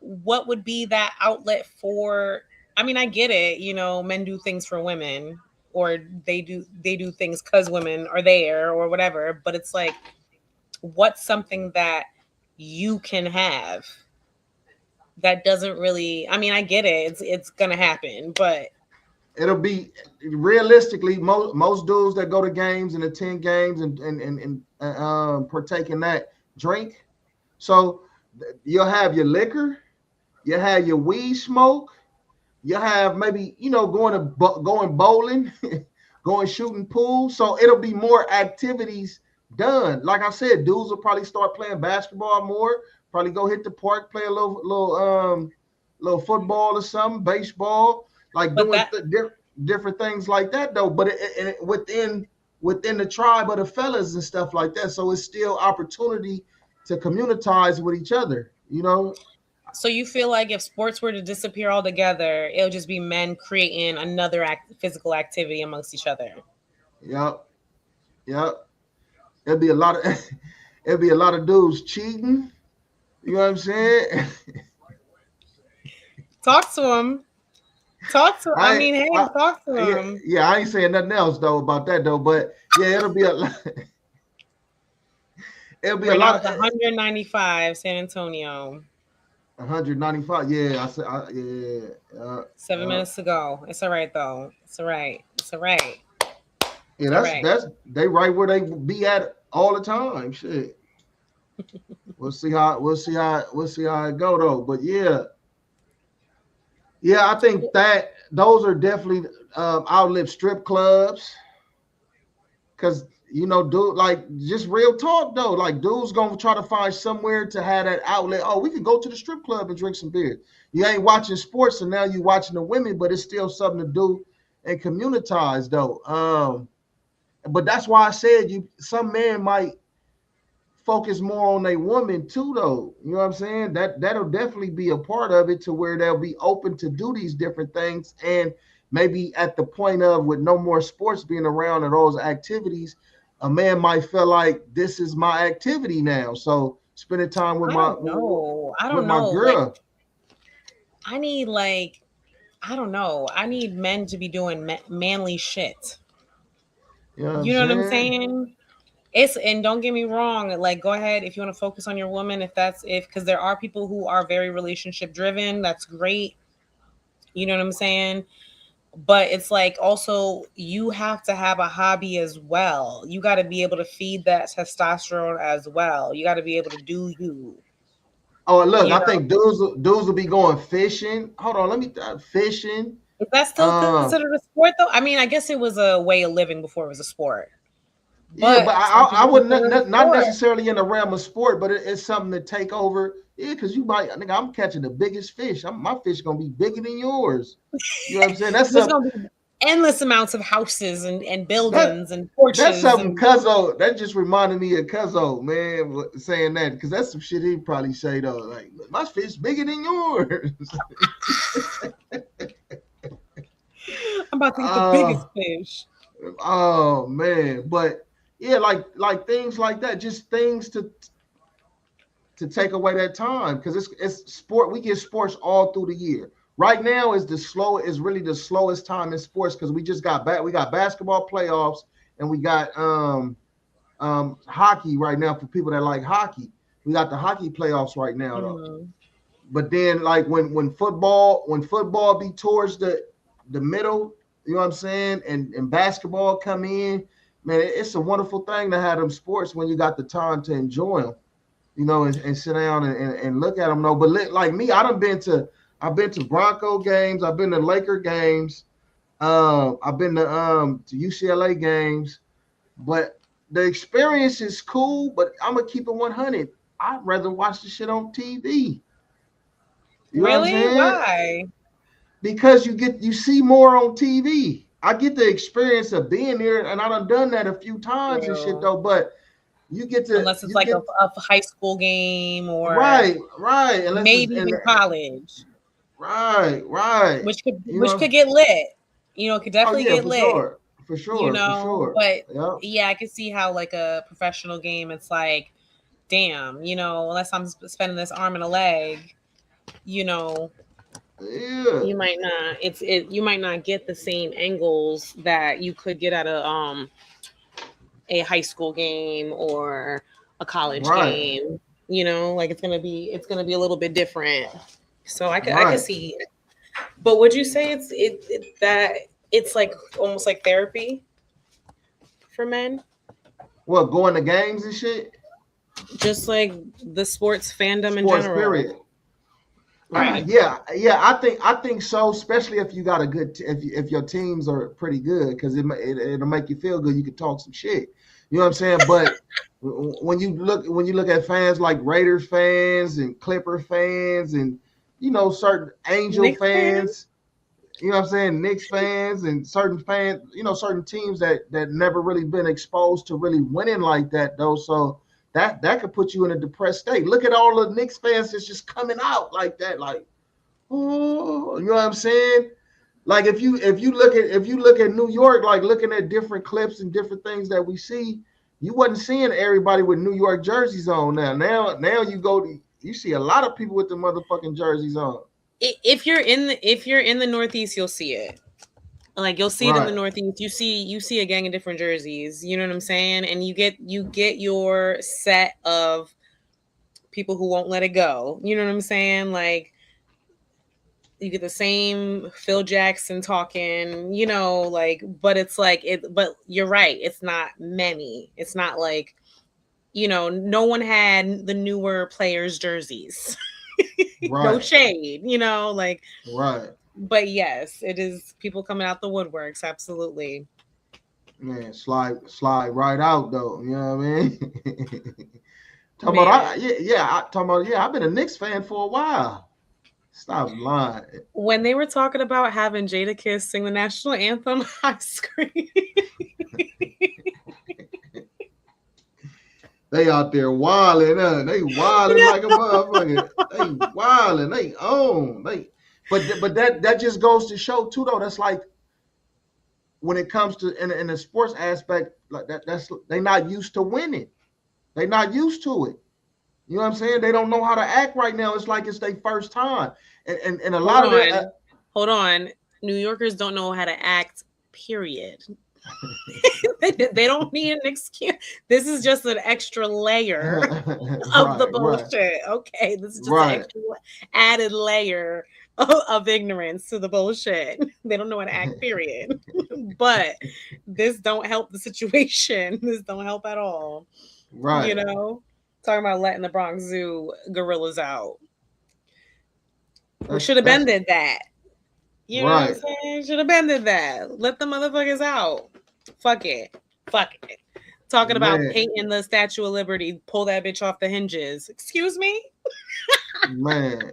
would be that outlet for? I mean, I get it. Men do things for women, or they do things because women are there, or whatever. But it's like, what's something that you can have? That doesn't really, I mean, I get it. It's gonna happen, but it'll be realistically most dudes that go to games and attend games and partake in that drink. So you'll have your liquor, you have your weed smoke, you have maybe going bowling, going shooting pool. So it'll be more activities done. Like I said, dudes will probably start playing basketball more. Probably go hit the park, play a little football or something, baseball, like But doing different things like that though. But it within the tribe of the fellas and stuff like that. So it's still opportunity to communitize with each other, you know. So you feel like if sports were to disappear altogether, it'll just be men creating another physical activity amongst each other. Yep. It'd be a lot of dudes cheating. You know what I'm saying? Talk to him. Talk to him. Talk to him. Yeah, I ain't saying nothing else though about that though. But yeah, it'll be a lot. It'll be right a lot of 195 San Antonio. 195. Yeah, I said. Yeah. 7 minutes to go. It's all right though. It's all right. Yeah, that's they right where they be at all the time. Shit. We'll see how it go though. But yeah, I think that those are definitely outlet strip clubs. Cause dude, like just real talk though, like dudes gonna try to find somewhere to have that outlet. Oh, we can go to the strip club and drink some beer. You ain't watching sports, and now you watching the women, but it's still something to do and communitize though. But that's why I said some men might focus more on a woman too, though. You know what I'm saying? That'll definitely be a part of it to where they'll be open to do these different things. And maybe at the point of with no more sports being around and those activities, a man might feel like this is my activity now. So spending time with my girl. Like, I need men to be doing manly shit. You know what I'm saying? And don't get me wrong, like go ahead if you want to focus on your woman, because there are people who are very relationship driven. That's great. You know what I'm saying? But it's like also you have to have a hobby as well. You got to be able to feed that testosterone as well. You got to be able to do you. Oh, look, I think dudes will be going fishing. Hold on, let me fishing. Is that still considered a sport though? I mean, I guess it was a way of living before it was a sport. But I wouldn't not necessarily in the realm of sport, but it's something to take over. Yeah, because you might. I think I'm catching the biggest fish. My fish gonna be bigger than yours. You know what I'm saying? That's gonna be endless amounts of houses and buildings and porches. That's something Cuzzo. That just reminded me of Cuzzo, man, saying that because that's some shit he'd probably say though. Like my fish bigger than yours. I'm about to get the biggest fish. Oh man, but. Yeah, like things like that, just things to take away that time because it's sport. We get sports all through the year. Right now is really the slowest time in sports because we just got back. We got basketball playoffs and we got hockey right now for people that like hockey. We got the hockey playoffs right now though. But then like when football be towards the middle, you know what I'm saying, and basketball come in. Man, it's a wonderful thing to have them sports when you got the time to enjoy them, and sit down and look at them. No, but like me, I've been to Bronco games, I've been to Laker games, I've been to UCLA games, but the experience is cool. But I'm gonna keep it 100. I'd rather watch the shit on TV. Really? Why? Because you see more on TV. I get the experience of being there, and I done that a few times and shit though. But you get to unless it's like a high school game or right, maybe in college, right, which could get lit. It could definitely get lit for sure. But yeah, I can see how like a professional game, it's like, damn, unless I'm spending this arm and a leg, Yeah. You might not. You might not get the same angles that you could get at a high school game or a college game. Like it's gonna be a little bit different. So I can see. But would you say it's like almost like therapy for men? What, going to games and shit? Just like the sports fandom in general. Period. Right. Yeah. I think so. Especially if you got a good, if your teams are pretty good, because it'll make you feel good. You can talk some shit. You know what I'm saying? But When you look at fans like Raiders fans and Clipper fans and certain Angel Knicks fans, you know what I'm saying, Knicks fans and certain fans, certain teams that never really been exposed to really winning like that though. So that could put you in a depressed state. Look at all the Knicks fans that's just coming out like that, like, oh, you know what I'm saying? Like if you look at New York, like looking at different clips and different things that we see, you wasn't seeing everybody with New York jerseys on now. Now you see a lot of people with the motherfucking jerseys on. If you're in the Northeast, you'll see it. Like you'll see it in the Northeast. You see a gang of different jerseys. You know what I'm saying? And you get your set of people who won't let it go. You know what I'm saying? Like you get the same Phil Jackson talking, but it's like but you're right. It's not many. It's not like, no one had the newer players' jerseys. Right. No shade, Right. But yes, it is people coming out the woodworks. Absolutely. Man, slide right out though. You know what I mean? I've been a Knicks fan for a while. Stop lying. When they were talking about having Jadakiss sing the national anthem, I screamed. They out there wilding, they wilding like a motherfucker. They wilding, they own, but that just goes to show too though. That's like when it comes to in the sports aspect, like that's they not used to winning. They not used to it. You know what I'm saying? They don't know how to act right now. It's like it's their first time. And a lot of that. Hold on. New Yorkers don't know how to act, period. They don't need an excuse. This is just an extra layer of the bullshit. Right. Okay. This is just an extra added layer of ignorance to the bullshit. They don't know how to act, period. But this don't help the situation. This don't help at all. Right. Talking about letting the Bronx Zoo gorillas out. We should have bended that. You know what I'm saying? Should have bended that. Let the motherfuckers out. Fuck it. Talking about painting the Statue of Liberty. Pull that bitch off the hinges. Excuse me? Man.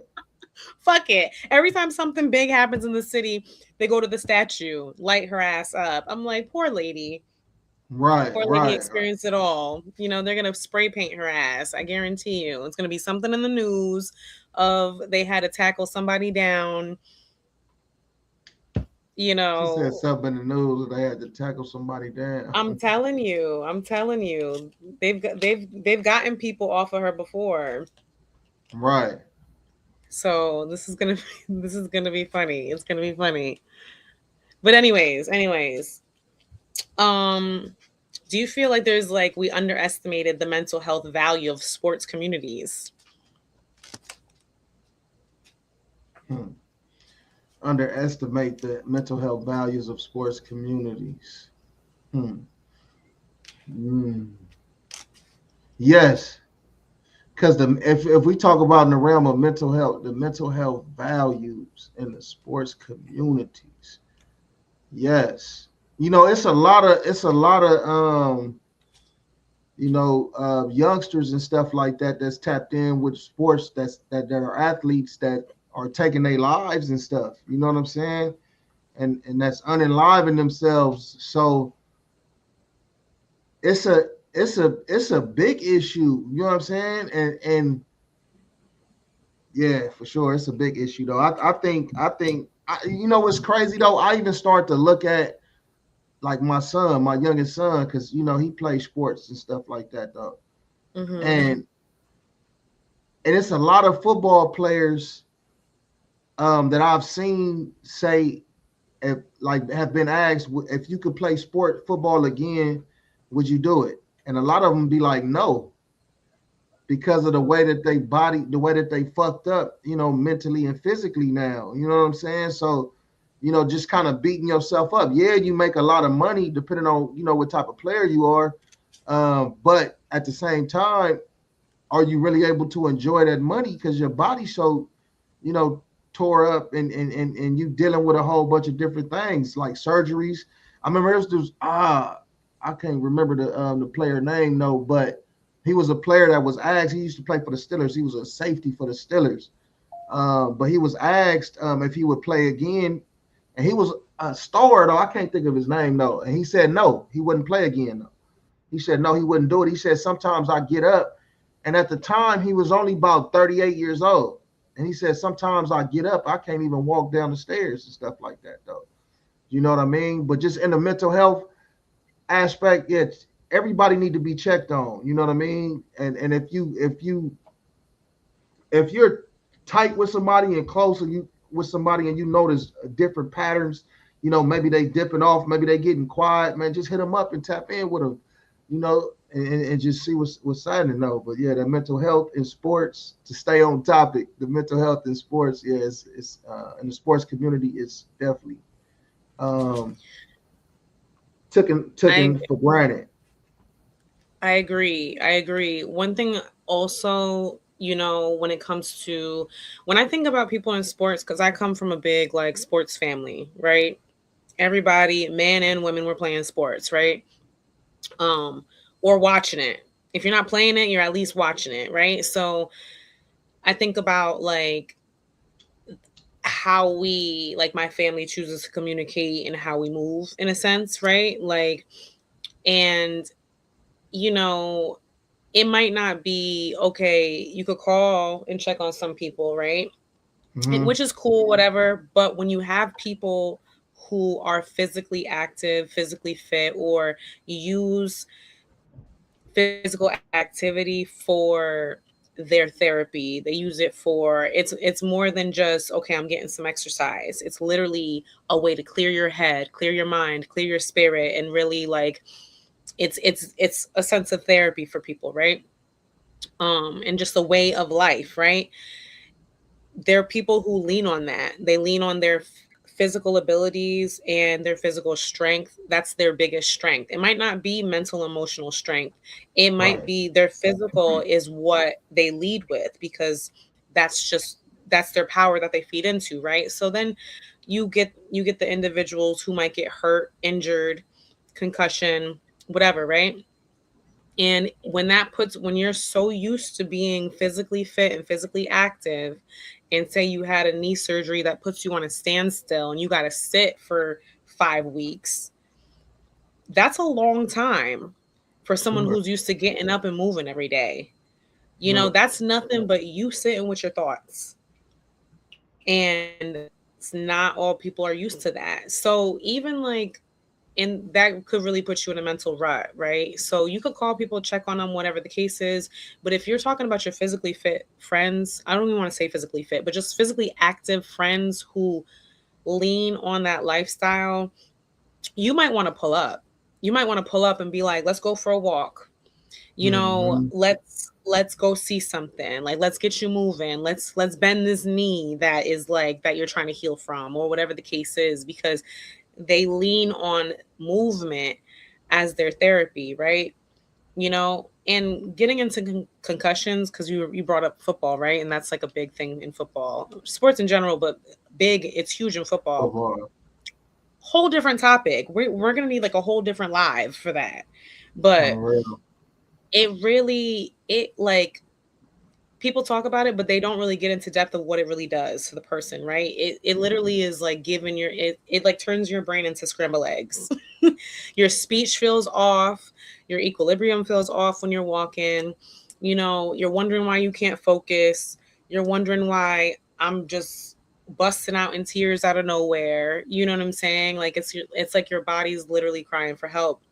Fuck it. Every time something big happens in the city, they go to the statue, light her ass up. I'm like, poor lady. Right. Poor lady experienced it all. They're going to spray paint her ass. I guarantee you. It's going to be something in the news of they had to tackle somebody down. She said something in the news that they had to tackle somebody down. I'm telling you. They've gotten people off of her before. Right. So this is gonna be funny. It's gonna be funny. But anyways, do you feel like there's we underestimated the mental health value of sports communities? Underestimate the mental health values of sports communities. Yes. Because if we talk about in the realm of mental health, the mental health values in the sports communities, yes, it's a lot of youngsters and stuff like that that's tapped in with sports that are athletes that are taking their lives and stuff. You know what I'm saying? And that's unenlivening themselves. So it's a big issue, you know what I'm saying? And yeah, for sure, it's a big issue though. I think what's crazy though? I even start to look at like my youngest son, because he plays sports and stuff like that though. Mm-hmm. And it's a lot of football players that I've seen say have been asked if you could play football again, would you do it? And a lot of them be like, no, because of the way that they fucked up, mentally and physically now. You know what I'm saying? So, just kind of beating yourself up. Yeah, you make a lot of money depending on, what type of player you are. But at the same time, are you really able to enjoy that money? Because your body's so, tore up and you dealing with a whole bunch of different things like surgeries. I remember I can't remember the player name, no, but he was a player that was asked. He used to play for the Steelers. He was a safety for the Steelers. But he was asked if he would play again, and he was a star though. I can't think of his name though, and he said no, he wouldn't play again though. He said no, he wouldn't do it. He said sometimes I get up, and at the time he was only about 38 years old, and he said sometimes I get up, I can't even walk down the stairs and stuff like that though. You know what I mean? But just in the mental health aspect, it's everybody need to be checked on. You know what I mean? And if you're tight with somebody and close and you with somebody and you notice different patterns, you know, maybe they dipping off, maybe they getting quiet, man, just hit them up and tap in with them, you know, and just see what's happening though. But yeah, the mental health in sports, to stay on topic, the mental health in sports, yeah, it's in the sports community is definitely taken for granted. I agree. One thing also, you know, when it comes to when I think about people in sports, because I come from a big like sports family, right? Everybody, men and women, were playing sports, right? Or watching it. If you're not playing it, you're at least watching it, right? So I think about like how we, like my family chooses to communicate and how we move in a sense, right? Like, and you know, it might not be okay. You could call and check on some people, right? Mm-hmm. Which is cool, whatever. But when you have people who are physically active, physically fit, or use physical activity for their therapy, they use it for it's more than just okay, I'm getting some exercise. It's literally a way to clear your head, clear your mind, clear your spirit, and really like it's a sense of therapy for people, right? And just a way of life, right? There are people who lean on that. They lean on their physical abilities and their physical strength. That's their biggest strength. It might not be mental, emotional strength. It might be their physical is what they lead with, because that's their power that they feed into, right? So then you get the individuals who might get hurt, injured, concussion, whatever, right? And when you're so used to being physically fit and physically active, and say you had a knee surgery that puts you on a standstill and you got to sit for 5 weeks, that's a long time for someone who's used to getting up and moving every day. You know, that's nothing but you sitting with your thoughts. And it's not all people are used to that. So even like, and that could really put you in a mental rut, right? So you could call people, check on them, whatever the case is. But if you're talking about your physically fit friends, I don't even want to say physically fit, but just physically active friends who lean on that lifestyle, you might want to pull up. You might want to pull up and be like, let's go for a walk. You know, let's go see something. Like, let's get you moving. Let's bend this knee that is like that you're trying to heal from, or whatever the case is, because they lean on movement as their therapy, right? You know, and getting into concussions, because you brought up football, right? And that's like a big thing in football, sports in general, but it's huge in football. Whole different topic. We're gonna need like a whole different live for that. But it like people talk about it, but they don't really get into depth of what it really does to the person, right? It literally is like giving it like turns your brain into scrambled eggs. Your speech feels off, your equilibrium feels off when you're walking. You know, you're wondering why you can't focus. You're wondering why I'm just busting out in tears out of nowhere. You know what I'm saying? Like it's like your body's literally crying for help.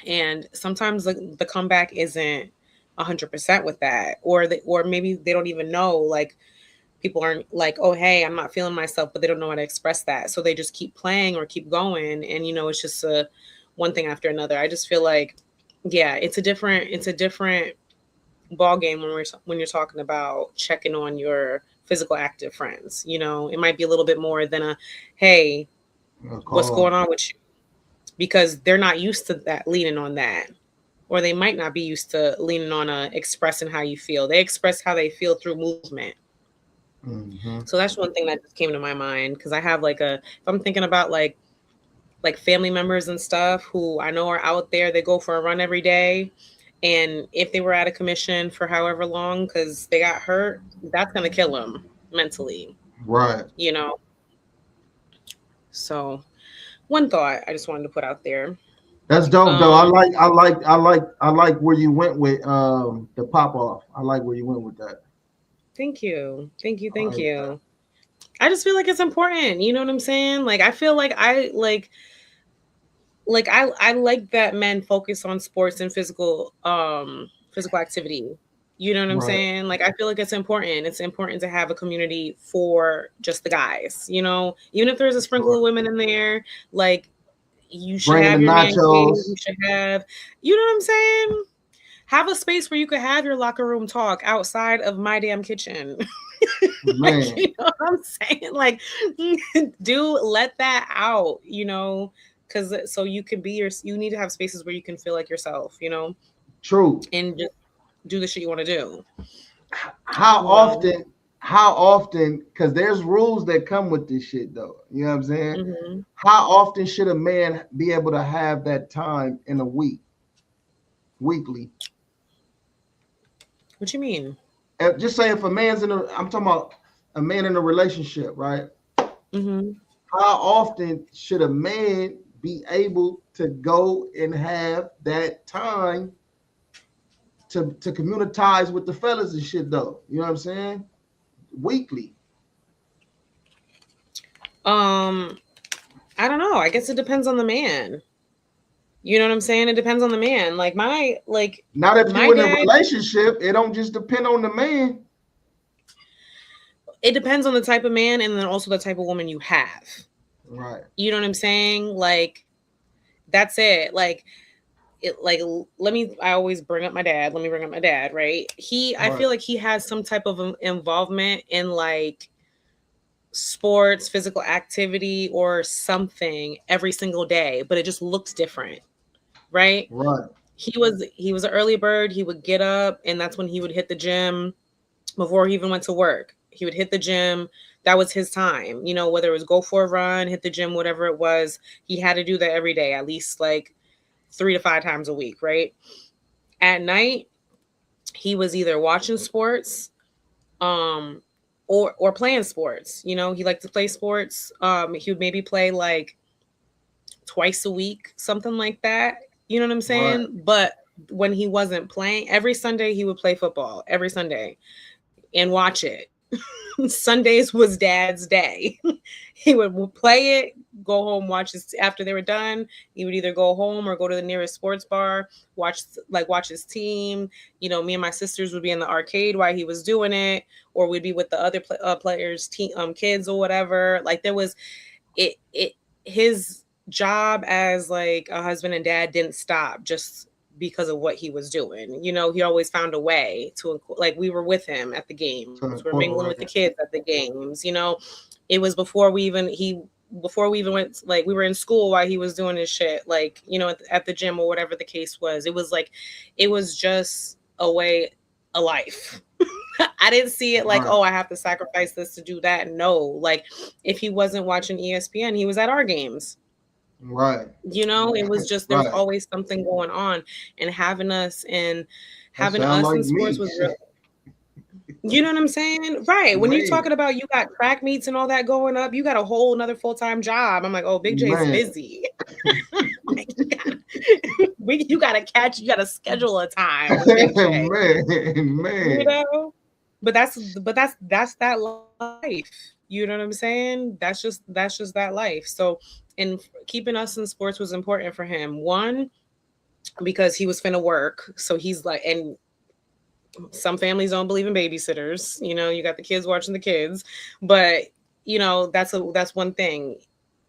And sometimes the comeback isn't 100% with that, or maybe they don't even know, like people aren't like, oh hey, I'm not feeling myself, but they don't know how to express that, so they just keep playing or keep going, and you know, it's just one thing after another. I just feel like, yeah, it's a different ball game when you're talking about checking on your physical active friends. You know, it might be a little bit more than a hey, what's going on with you, because they're not used to that, leaning on that. Or they might not be used to leaning on expressing how you feel. They express how they feel through movement. So that's one thing that just came to my mind, because I have like if I'm thinking about like family members and stuff who I know are out there, they go for a run every day, And if they were out of commission for however long because they got hurt, that's going to kill them mentally. Right. You know? So one thought I just wanted to put out there. That's dope though. I like where you went with the pop off. I like where you went with that. Thank you. I just feel like it's important. You know what I'm saying? Like I feel like I like that men focus on sports and physical activity. You know what I'm saying? Like I feel like it's important. It's important to have a community for just the guys, you know, even if there's a sprinkle of women in there, like you should Bringing have the your man cave, nachos. you should have, you know what I'm saying? Have a space where you could have your locker room talk outside of my damn kitchen. Like, you know what I'm saying? Like, let that out, you know, because so you can be you need to have spaces where you can feel like yourself, you know. True. And just do the shit you want to do. How often, because there's rules that come with this shit though. You know what I'm saying? Mm-hmm. How often should a man be able to have that time in a week? Weekly. What you mean? Just say if a man's I'm talking about a man in a relationship, right? Mm-hmm. How often should a man be able to go and have that time to communitize with the fellas and shit though? You know what I'm saying? Weekly. I don't know. I guess it depends on the man. You know what I'm saying? It depends on the man. Like not if you're in a relationship, it don't just depend on the man. It depends on the type of man and then also the type of woman you have. Right. You know what I'm saying? Like that's it. I always bring up my dad. Let me bring up my dad, right? I feel like he has some type of involvement in like sports, physical activity or something every single day, but it just looks different. Right? Right. He was an early bird. He would get up and that's when he would hit the gym before he even went to work. He would hit the gym. That was his time, you know, whether it was go for a run, hit the gym, whatever it was, he had to do that every day, at least like 3 to 5 times a week, right? At night, he was either watching sports, or playing sports. You know, he liked to play sports. He would maybe play like twice a week, something like that. You know what I'm saying? Right. But when he wasn't playing, every Sunday he would play football every Sunday and watch it. Sundays was dad's day. He would play it, go home, watch his, after they were done, he would either go home or go to the nearest sports bar, watch his team. You know, me and my sisters would be in the arcade while he was doing it, or we'd be with the other players, kids or whatever. Like there was his job as like a husband and dad didn't stop just because of what he was doing. You know, he always found a way to, like, we were with him at the games. We're mingling with the kids at the games. You know, it was before we even went, like, we were in school while he was doing his shit, like, you know, at the gym or whatever the case was. It was like, it was just a life. I didn't see it like, oh, I have to sacrifice this to do that. No, like, if he wasn't watching ESPN, he was at our games. Right. You know, it was just, there's always something going on, and having us in sports was real. You know what I'm saying? Right. When you're talking about you got track meets and all that going up, you got a whole another full-time job. I'm like, oh, Big J's busy. Like, you gotta schedule a time with Big J. Man. You know? But that's that life. You know what I'm saying? That's just that life. So, and keeping us in sports was important for him. One, because he was finna work. So he's like, and some families don't believe in babysitters. You know, you got the kids watching the kids, but you know, that's one thing.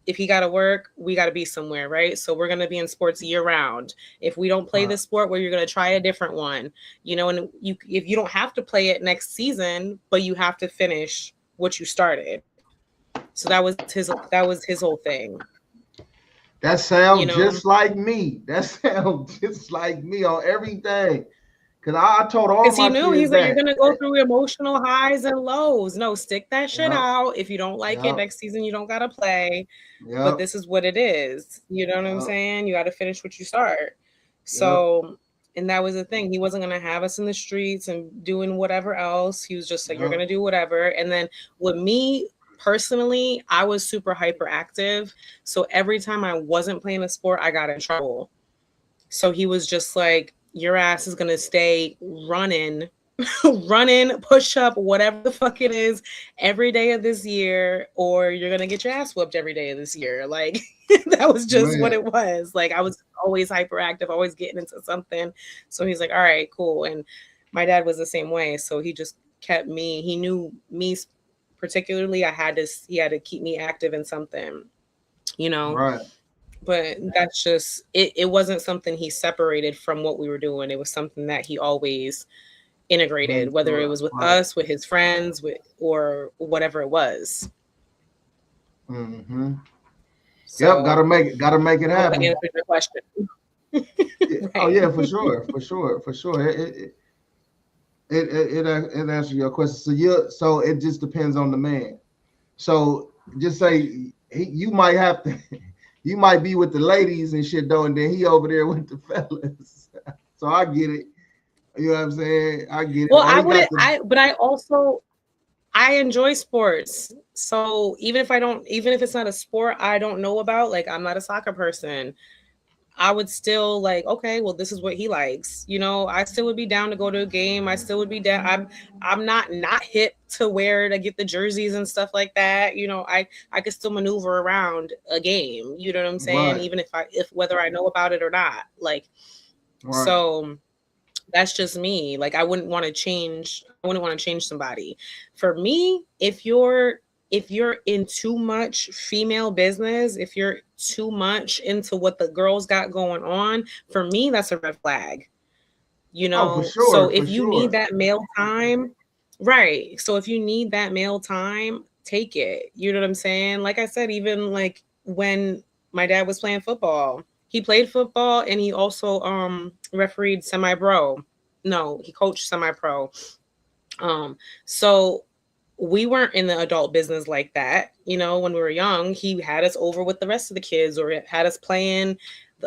If he got to work, we got to be somewhere, right? So we're going to be in sports year round. If we don't play this sport, where you're going to try a different one, you know, and if you don't have to play it next season, but you have to finish what you started. So that was his whole thing. That sounds just like me. That sounds just like me on everything. Because I told all my kids, he's like, you're gonna go through emotional highs and lows. No, stick that shit out. If you don't like it next season, you don't gotta play. But this is what it is. You know what I'm saying? You got to finish what you start. So And that was the thing. He wasn't going to have us in the streets and doing whatever else. He was just like, you're going to do whatever. And then with me personally, I was super hyperactive. So every time I wasn't playing a sport, I got in trouble. So he was just like, your ass is going to stay running, push up, whatever the fuck it is, every day of this year, or you're going to get your ass whooped every day of this year. Like, that was just what it was. Like, I was always hyperactive, always getting into something. So he's like, all right, cool. And my dad was the same way. So he just kept me, he knew me particularly, he had to keep me active in something, you know? Right. But that's just, it wasn't something he separated from what we were doing. It was something that he always integrated, whether it was with us, with his friends, or whatever it was. Mm-hmm. So, yep, gotta make it happen. Answer your question. Right. Oh yeah, for sure. It answers your question. So it just depends on the man. So just say you might have to. You might be with the ladies and shit though, and then he over there with the fellas. So I get it. You know what I'm saying? I get it. Well, but I enjoy sports. So even if it's not a sport I don't know about, like I'm not a soccer person, I would still like, okay, well, this is what he likes. You know, I still would be down to go to a game. I still would be down. I'm not hip to get the jerseys and stuff like that. You know, I could still maneuver around a game. You know what I'm saying? Right. Even if whether I know about it or not. Like, right. So that's just me. Like, I wouldn't want to change somebody. For me, if you're in too much female business, if you're too much into what the girls got going on, for me, that's a red flag. You know, for sure, so if you need that male time, right. So if you need that male time, take it. You know what I'm saying? Like I said, even like when my dad was playing football, he played football and he also refereed semi-pro. No, he coached semi-pro. So we weren't in the adult business like that. You know, when we were young, he had us over with the rest of the kids or had us playing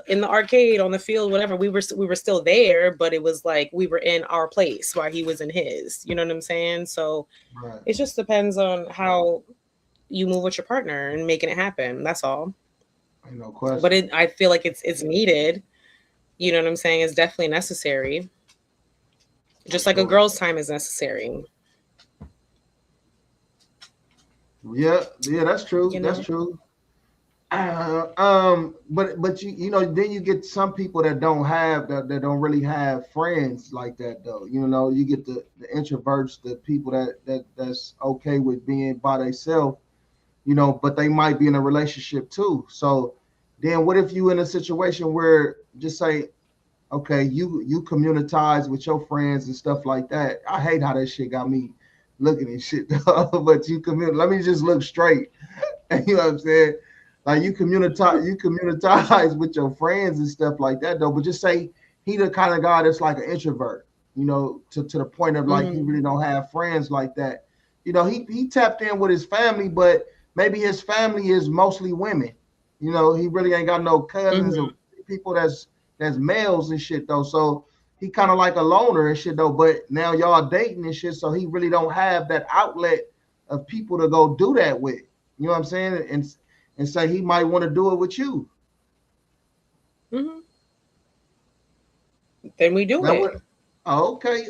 in the arcade, on the field, whatever. We were still there, but it was like we were in our place while he was in his. You know what I'm saying? So It just depends on how you move with your partner and making it happen. That's all. No question. But I feel like it's needed. You know what I'm saying? It's definitely necessary. Just like a girl's time is necessary. Yeah, that's true. You know? That's true. But you know, then you get some people that that don't really have friends like that though. You know, you get the introverts, the people that's okay with being by themselves, you know, but they might be in a relationship too. So then what if you in a situation where just say, okay, you communitize with your friends and stuff like that. I hate how that shit got me looking at shit, but let me just look straight. You know what I'm saying? Like you communitize with your friends and stuff like that though. But just say he the kind of guy that's like an introvert, you know, to the point of like he really don't have friends like that. You know, he tapped in with his family, but maybe his family is mostly women. You know, he really ain't got no cousins or people that's males and shit though. So he kind of like a loner and shit though. But now y'all dating and shit, so he really don't have that outlet of people to go do that with. You know what I'm saying? And say he might want to do it with you. Mm-hmm. Then we do it. Okay.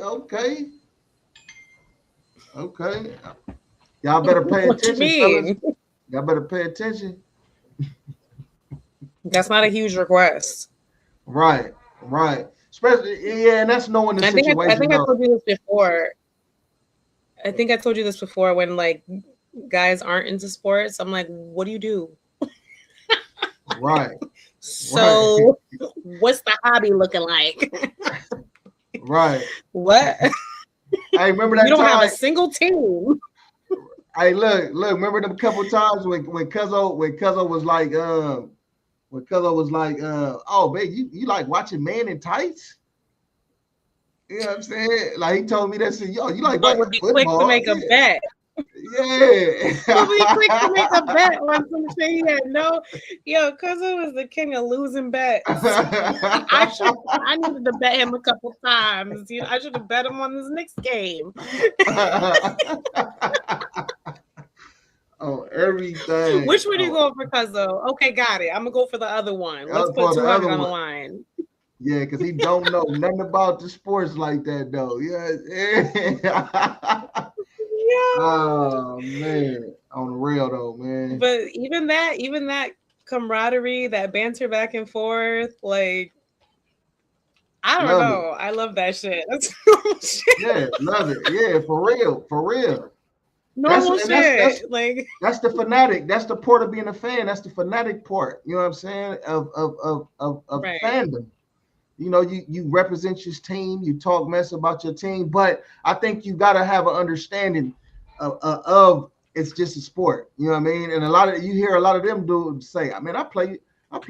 Y'all better pay attention, fellas. Y'all better pay attention. That's not a huge request. Right. Especially, and that's knowing the situation. I think I told you this before. I think I told you this before when like guys aren't into sports. I'm like, what do you do? Right. So what's the hobby looking like? Right. What? I remember that you don't time. have a single team. Hey, look, remember them couple times when Cuzzo was like, oh babe, you like watching Man in Tights? You know what I'm saying? Like he told me that shit, yo, you like but would be football. Quick to make a bet. Yeah. He'll be quick to make a bet on some shit he had no. Yo, cousin was the king of losing bets. I needed to bet him a couple times. You know, I should have bet him on this next game. Oh, everything. Which one are you going for, Cuzzo? Okay, got it. I'm gonna go for the other one. Let's put 200 on the line. Yeah, because he don't know nothing about the sports like that, though. Yeah. Oh man, on the real though, man. But even that camaraderie, that banter back and forth, like I don't know. I love that shit. That's shit. Yeah, love it. Yeah, for real. Normal shit. That's the fanatic. That's the part of being a fan. That's the fanatic part. You know what I'm saying? Of right. Fandom. You know, you represent your team. You talk mess about your team, but I think you gotta have an understanding of it's just a sport. You know what I mean? And you hear a lot of them dudes say, I mean, I play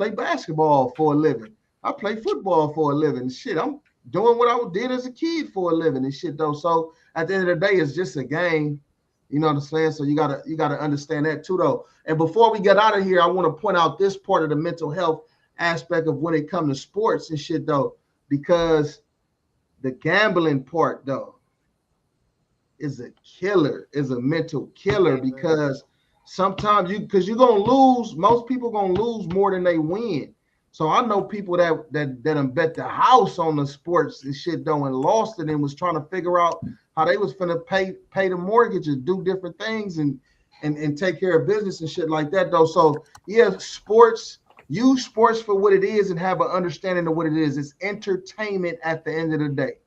basketball for a living. I play football for a living. Shit, I'm doing what I did as a kid for a living and shit though. So at the end of the day, it's just a game. You know what I'm saying? So you gotta understand that too though. And before we get out of here, I want to point out this part of the mental health aspect of when it comes to sports and shit though, because the gambling part though is a killer, is a mental killer, because sometimes you're gonna lose. Most people gonna lose more than they win. So I know people that bet the house on the sports and shit though and lost it and was trying to figure out how they was finna pay the mortgage and do different things and take care of business and shit like that though. So yeah, use sports for what it is and have an understanding of what it is. It's entertainment at the end of the day.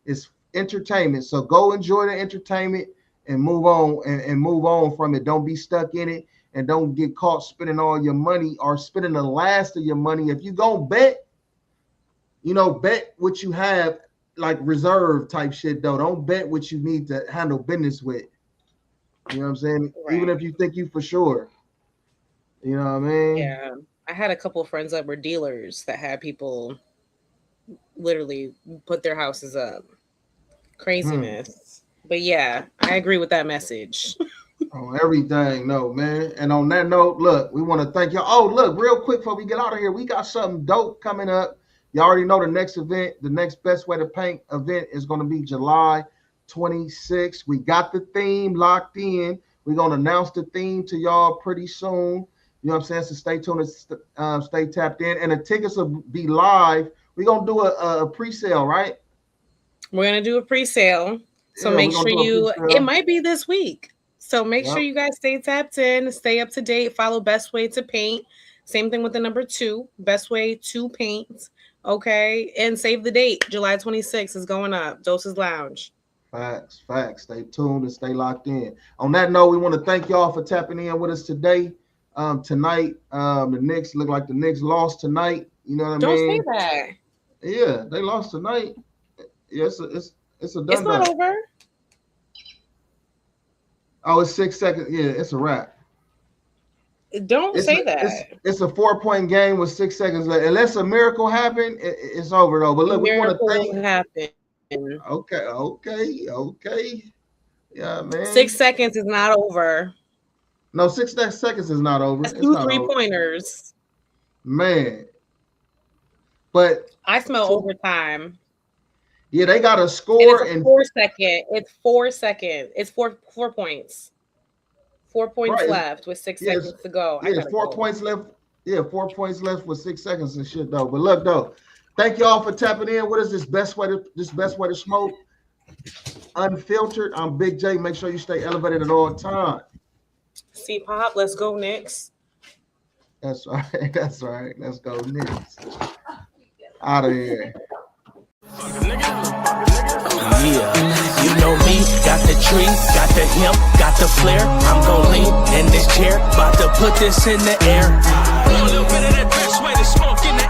It's entertainment. So go enjoy the entertainment and move on and move on from it. Don't be stuck in it and don't get caught spending all your money or spending the last of your money. If you go bet, bet what you have, like reserve type shit though. Don't bet what you need to handle business with. You know what I'm saying? Right. Even if you think you for sure. You know what I mean? Yeah. I had a couple of friends that were dealers that had people literally put their houses up. Craziness. But yeah, I agree with that message. On everything, no, man. And on that note, look, we want to thank y'all. Oh, look, real quick before we get out of here, we got something dope coming up. You already know the next event, the next Best Way to Paint event is going to be July 26th. We got the theme locked in. We're going to announce the theme to y'all pretty soon. You know what I'm saying? So stay tuned and stay tapped in. And the tickets will be live. We're going to do a pre-sale, right? We're going to do a pre-sale. So make sure it might be this week. So make sure you guys stay tapped in, stay up to date, follow Best Way to Paint. Same thing with the number 2, Best Way to Paint. Okay. And save the date. July 26th is going up. Doses Lounge. Facts. Stay tuned and stay locked in. On that note, we want to thank y'all for tapping in with us today. Tonight, the Knicks look like the Knicks lost tonight. You know what I mean? Don't say that. Yeah, they lost tonight. Yes, it's a done. It's not over. Oh, it's 6 seconds. Yeah, it's a wrap. Don't say that. It's a 4-point game with 6 seconds left. Unless a miracle happen, it's over though. But look, we want to thank. Happen. Okay. Yeah, man. 6 seconds is not over. No, 6 seconds is not over. That's 2 3-pointers. Man. But I smell overtime. Yeah, they got a score in 4 seconds. It's 4 seconds. It's 4 points. 4 points left with 6 seconds to go. Yeah, 4 points left. Yeah, 4 points left with 6 seconds and shit though. But look though, thank y'all for tapping in. What is this best way to smoke? Unfiltered. I'm Big J. Make sure you stay elevated at all times. See Pop, let's go Knicks. That's right. Let's go Knicks. Out of here. Yeah, you know me, got the tree, got the hemp, got the flare. I'm gon' lean in this chair, about to put this in the air. A little bit of that best way to smoke in the